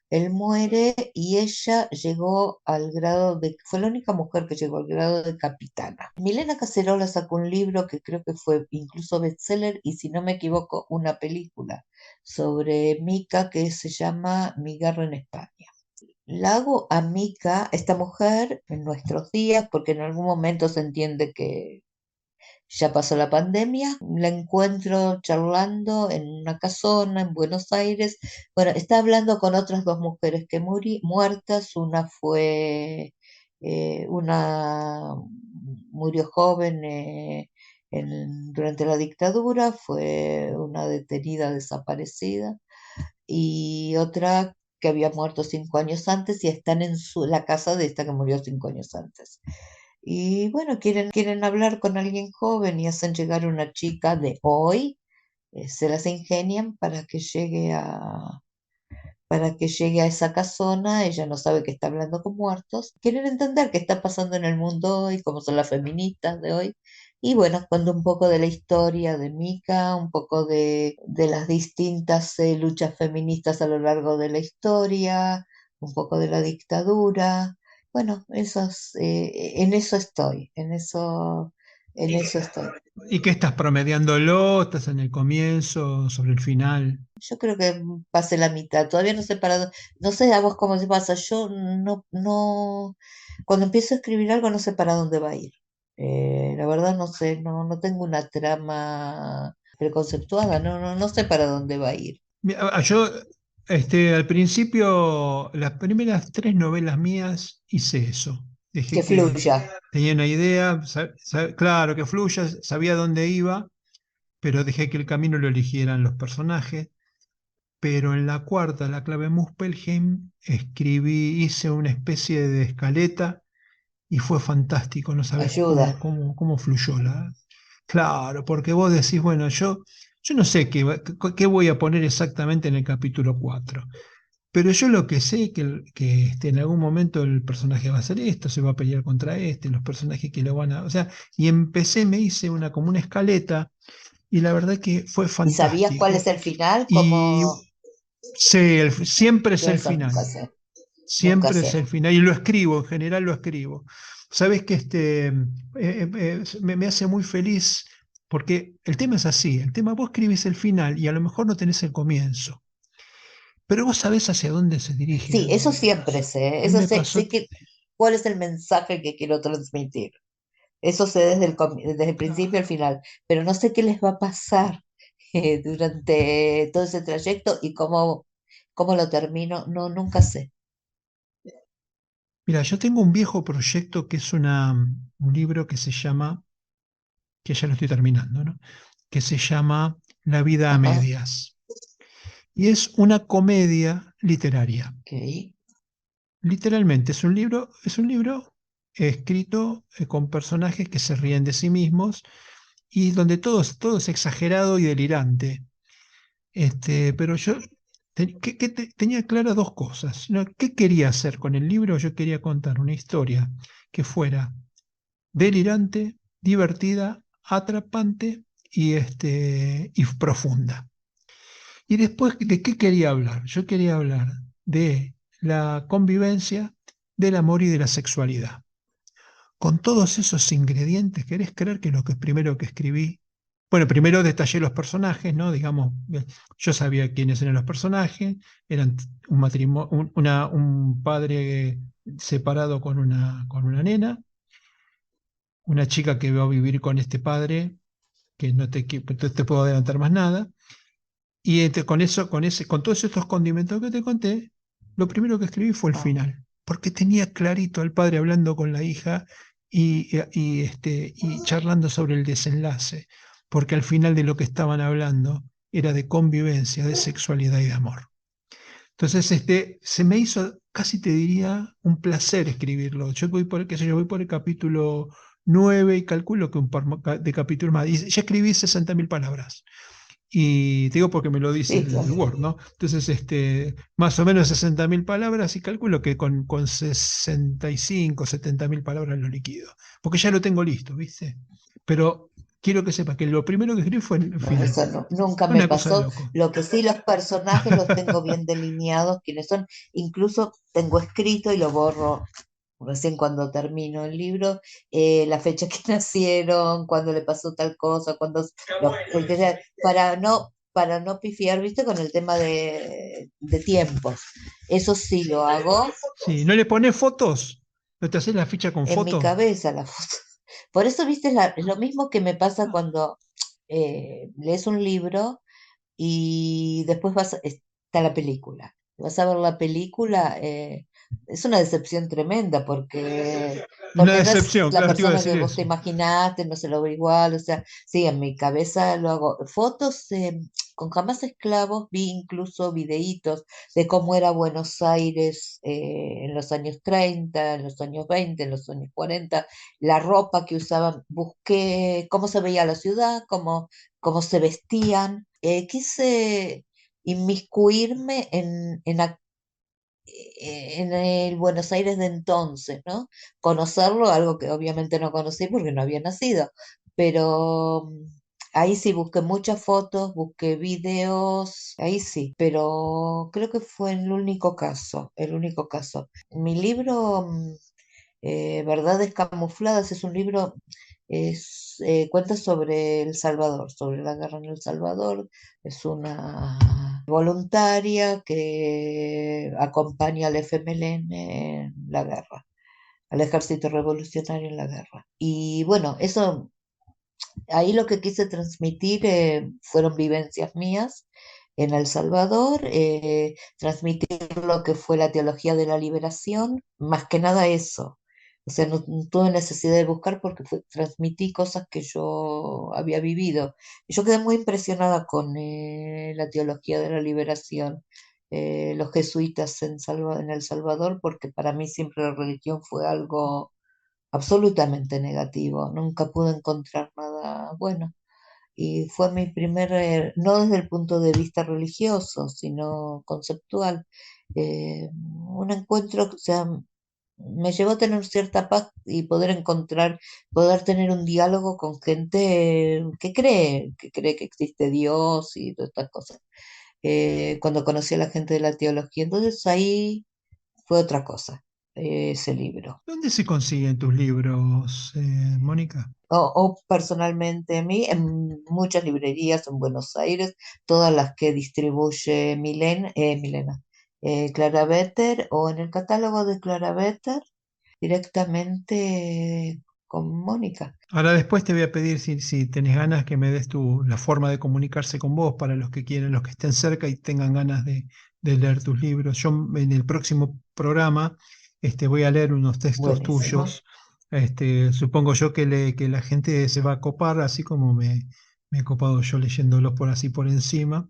Él muere y ella llegó al grado fue la única mujer que llegó al grado de capitana. Milena Cacerola sacó un libro que creo que fue incluso bestseller y si no me equivoco una película sobre Mica que se llama Mi guerra en España. La hago a Mica, esta mujer, en nuestros días, porque en algún momento se entiende que ya pasó la pandemia, la encuentro charlando en una casona en Buenos Aires. Bueno, está hablando con otras dos mujeres que muertas. Una murió joven durante la dictadura, fue una detenida desaparecida, y otra que había muerto 5 años antes y están en la casa de esta que murió 5 años antes. Y bueno, quieren hablar con alguien joven y hacen llegar una chica de hoy, se las ingenian para que llegue a esa casona. Ella no sabe que está hablando con muertos. Quieren entender qué está pasando en el mundo hoy, cómo son las feministas de hoy. Y bueno, cuando un poco de la historia de Mica, un poco de las distintas luchas feministas a lo largo de la historia, un poco de la dictadura. Bueno, en eso estoy, en eso estoy. ¿Y qué estás promediándolo? ¿Estás en el comienzo, sobre el final? Yo creo que pasé la mitad, todavía no sé no sé a vos cómo se pasa, yo no, cuando empiezo a escribir algo no sé para dónde va a ir. La verdad no sé, no tengo una trama preconceptuada, no sé para dónde va a ir. Yo, al principio, las primeras tres novelas mías hice eso. Que Dejé que fluya. tenía una idea, claro, que fluya, sabía dónde iba, pero dejé que el camino lo eligieran los personajes. Pero en la cuarta, la clave Muspelheim, hice una especie de escaleta y fue fantástico, no sabes Ayuda. cómo fluyó Claro, porque vos decís, bueno, yo no sé qué voy a poner exactamente en el capítulo 4, pero yo lo que sé es que en algún momento el personaje va a hacer esto, se va a pelear contra los personajes que lo van a... O sea, y me hice como una escaleta, y la verdad que fue ¿Y sabías cuál es fantástico. el final? Y Como siempre es yo el eso final. nunca sé, nunca Siempre es sé. el final, y lo escribo, en general lo escribo. Sabes que me hace muy feliz porque el tema es así, el tema vos escribís el final y a lo mejor no tenés el comienzo, pero vos sabés hacia dónde se dirige la Sí, eso novela. siempre sé, A mí eso me sé pasó, cuál es el mensaje que quiero transmitir. Eso sé desde el principio al final, pero no sé qué les va a pasar durante todo ese trayecto y cómo lo termino, no, nunca sé. mira, yo tengo un viejo proyecto que es un libro que se llama que ya lo estoy terminando, ¿no? Que se llama La vida a Ajá, medias. Y es una comedia literaria. ok. Literalmente, es un libro escrito con personajes que se ríen de sí mismos y donde todo es exagerado y delirante. Pero yo tenía claras dos cosas, ¿no? ¿Qué quería hacer con el libro? Yo quería contar una historia que fuera delirante, divertida, atrapante y profunda. Y después, ¿de qué quería hablar? Yo quería hablar de la convivencia, del amor y de la sexualidad. Con todos esos ingredientes, ¿querés creer que lo que primero que escribí? Bueno, primero detallé los personajes, ¿no? Digamos, yo sabía quiénes eran los personajes, eran un matrimonio, un padre separado con una nena, una chica que va a vivir con este padre, que no te puedo adelantar más nada, y con todos estos condimentos que te conté, lo primero que escribí fue el Ah, final, porque tenía clarito al padre hablando con la hija y charlando sobre el desenlace, porque al final de lo que estaban hablando era de convivencia, de sexualidad y de amor. Entonces, se me hizo, casi te diría, un placer escribirlo. Yo voy por, qué sé yo, voy por el capítulo 9 y calculo que un par de capítulos más. Y ya escribí 60.000 palabras. Y te digo porque me lo dice sí, el claro. Word, ¿no? Entonces, más o menos 60.000 palabras y calculo que con 65, 70.000 palabras lo liquido. Porque ya lo tengo listo, ¿viste? Pero quiero que sepas que lo primero que escribí fue el No, final. eso nunca me Una cosa de pasó. loco. Lo que sí, los personajes los tengo bien delineados, quiénes son. Incluso tengo escrito y lo borro recién cuando termino el libro, la fecha que nacieron, cuando le pasó tal cosa, para no pifiar, ¿viste? Con el tema de tiempos. Eso sí lo hago Sí, ¿no le pones fotos? ¿No te haces la ficha con en mi foto? cabeza, la foto. Por eso, ¿viste? Es lo mismo que me pasa cuando lees un libro y después está la película. Vas a ver la película, es una decepción tremenda Una porque no es decepción, la claro, te iba a persona decir que vos te eso. imaginaste, no se lo ve igual, o sea, sí, en mi cabeza lo hago. Fotos con Jamás Esclavos, vi incluso videitos de cómo era Buenos Aires en los años 30 en los años 20 en los años 40 la ropa que usaban, busqué cómo se veía la ciudad, cómo se vestían. Quise inmiscuirme en el Buenos Aires de entonces, ¿no? Conocerlo, algo que obviamente no conocí porque no había nacido, pero ahí sí busqué muchas fotos, busqué videos, ahí sí, pero creo que fue el único caso, el único caso. Mi libro Verdades Camufladas es un libro, cuenta sobre El Salvador, sobre la guerra en El Salvador. Es una voluntaria que acompaña al FMLN en la guerra, al ejército revolucionario en la guerra. Y bueno, eso, ahí lo que quise transmitir fueron vivencias mías en El Salvador, transmitir lo que fue la teología de la liberación, más que nada eso. O sea, no tuve necesidad de buscar porque transmití cosas que yo había vivido. Y yo quedé muy impresionada con la teología de la liberación, los jesuitas en El Salvador, porque para mí siempre la religión fue algo absolutamente negativo. Nunca pude encontrar nada bueno y fue mi primer, no desde el punto de vista religioso, sino conceptual, un encuentro, o sea, me llevó a tener cierta paz y poder tener un diálogo con gente que cree que existe Dios y todas estas cosas. Cuando conocí a la gente de la teología, entonces ahí fue otra cosa, ese libro. ¿Dónde se consiguen tus libros, Mónica? O personalmente a mí, en muchas librerías en Buenos Aires, todas las que distribuye Milena, Clara Better, o en el catálogo de Clara Better, directamente con Mónica. Ahora después te voy a pedir si tenés ganas que me des la forma de comunicarse con vos para los que quieren, los que estén cerca y tengan ganas de leer tus libros. Yo en el próximo programa voy a leer unos textos Buenísimo. tuyos, Supongo yo que la gente se va a copar, así como me he copado yo leyéndolos por así por encima,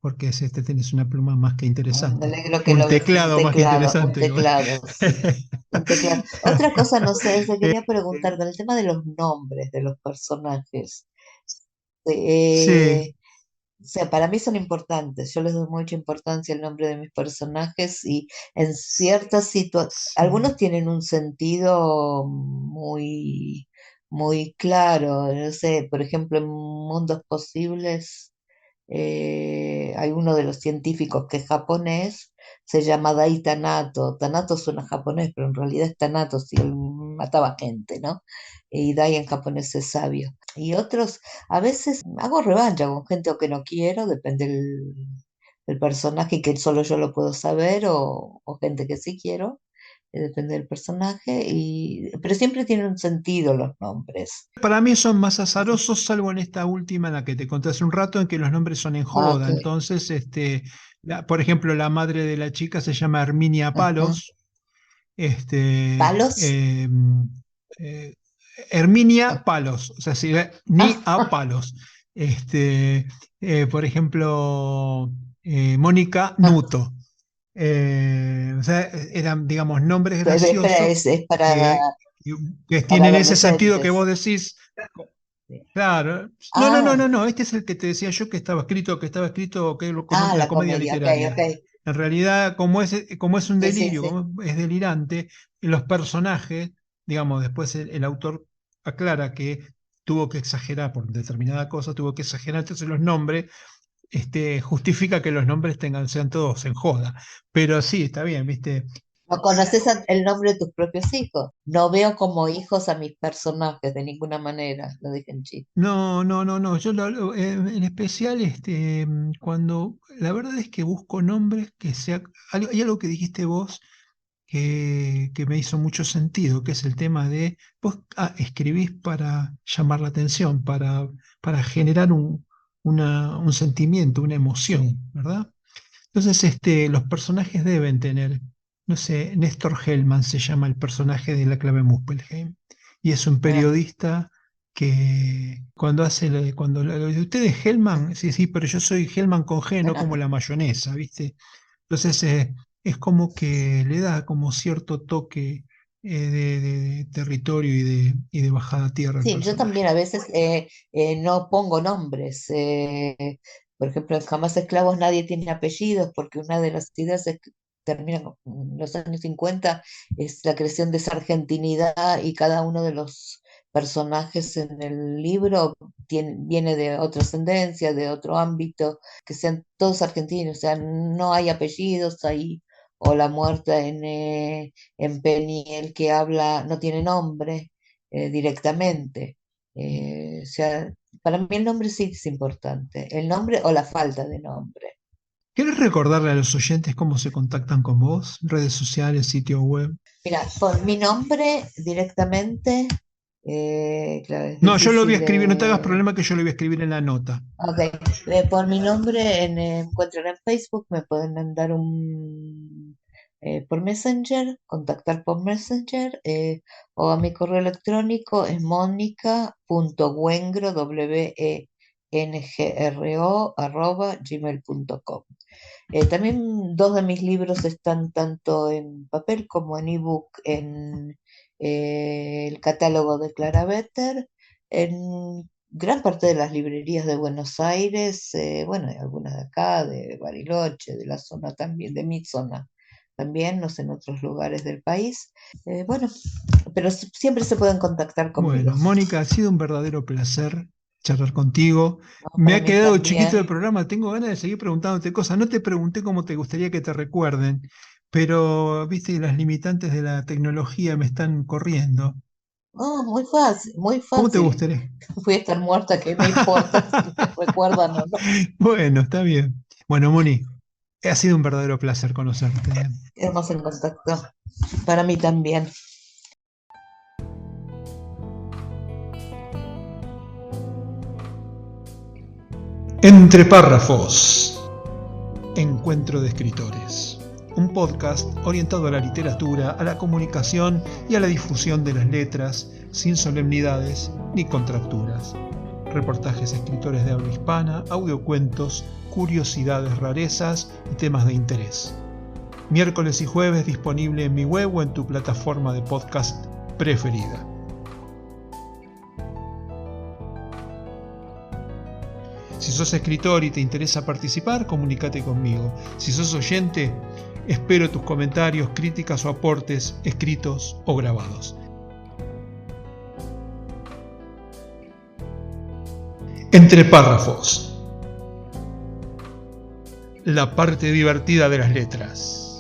porque tenés una pluma más que Me interesante, alegro que un lo ves, teclado más que un interesante, digo. teclado, sí, un teclado. Otra cosa, no sé, te Eh, quería preguntar con el tema de los nombres de los personajes. sí, eh, O sea, para mí son importantes. Yo les doy mucha importancia al nombre de mis personajes y en ciertas situaciones, sí. algunos tienen un sentido muy, muy claro. No sé, por ejemplo, en Mundos Posibles, hay uno de los científicos que es japonés, se llama Dai Tanato. Tanato suena japonés, pero en realidad es Thanatos y él mataba gente, ¿no? Y Dai en japonés es sabio. Y otros, a veces hago revancha con gente o que no quiero, depende del personaje y que solo yo lo puedo saber, o gente que sí quiero, depende del personaje, pero siempre tienen un sentido los nombres. Para mí son más azarosos, salvo en esta última en la que te conté hace un rato, en que los nombres son en Ah, joda. ok. Entonces, por ejemplo, la madre de la chica se llama Herminia Ajá. Palos. Este, ¿Palos? eh, eh, Herminia Palos, o sea, ni Ah, a Palos. Este, por ejemplo, Mónica Nuto. O sea, eran, digamos, nombres espera, graciosos es que, que para tienen ese sentido que adolescentes. vos decís. Sí. Claro. No, no, no, Ah, no, no. Este es el que te decía yo que estaba escrito como ah, una la comedia comedia, ok, literaria. ok. En realidad, como es un Sí, sí, delirio, sí. como es delirante, los personajes, digamos, después el autor aclara que tuvo que exagerar por determinada cosa, tuvo que exagerar, entonces los nombres, justifica que los nombres sean todos en joda. Pero sí, está bien, ¿viste? ¿No conoces el nombre de tus propios hijos? No veo como hijos a mis personajes de ninguna manera, lo dije en chiste. No, no, no, no. Yo en especial, cuando la verdad es que busco nombres que sea. Hay algo que dijiste vos que me hizo mucho sentido, que es el tema de vos escribís para llamar la atención, para generar un sentimiento, una emoción, ¿verdad? Entonces, los personajes deben tener, no sé, Néstor Hellman se llama el personaje de La clave Muspelheim, y es un Ah, periodista que cuando lo de ustedes Hellman, sí, sí, pero yo soy Hellman con G, no como la mayonesa, ¿viste? Entonces, es como que le da como cierto toque de territorio y de bajada a tierra al sí, yo también personaje. a veces no pongo nombres. Por ejemplo, en Jamás Esclavos nadie tiene apellidos porque una de las ideas es que termina en los años 50 es la creación de esa argentinidad y cada uno de los personajes en el libro viene de otra ascendencia, de otro ámbito, que sean todos argentinos, o sea, no hay apellidos ahí, o la muerta en Penny, el que habla no tiene nombre directamente. O sea, para mí el nombre sí es importante, el nombre o la falta de nombre. ¿Quieres recordarle a los oyentes cómo se contactan con vos? Redes sociales, sitio web. Mira, por mi nombre directamente, claro, es No, yo lo voy a difícil escribir, no te hagas de... problema que yo lo voy a escribir en la nota. Ok, por mi nombre encuentran en Facebook, me pueden mandar por Messenger, contactar por Messenger, o a mi correo electrónico es monica.wengro, wengro, @gmail.com. También dos de mis libros están tanto en papel como en ebook en el catálogo de Clara Vetter, en gran parte de las librerías de Buenos Aires, bueno, y algunas de acá, de Bariloche, de la zona también, de mi zona también, no sé, en otros lugares del país. Bueno, pero siempre se pueden contactar conmigo. Bueno, Mónica, ha sido un verdadero placer charlar contigo. No, Me para ha mí quedado chiquito el también. programa, tengo ganas de seguir preguntándote cosas. No te pregunté cómo te gustaría que te recuerden, pero viste, las limitantes de la tecnología me están corriendo. Oh, muy fácil, muy ¿Cómo te fácil. gustaría? Voy a estar muerta, ¿qué me importa si me recuerdan o no? Bueno, está bien. Bueno, Moni, ha sido un verdadero placer conocerte. Quedamos en contacto. Para mí también. Entre párrafos. Encuentro de escritores. un podcast orientado a la literatura, a la comunicación y a la difusión de las letras, sin solemnidades ni contracturas. Reportajes escritores de habla hispana, audiocuentos, curiosidades, rarezas y temas de interés. Miércoles y jueves disponible en mi web o en tu plataforma de podcast preferida. Si sos escritor y te interesa participar, comunícate conmigo. Si sos oyente, espero tus comentarios, críticas o aportes escritos o grabados. Entre párrafos. La parte divertida de las letras.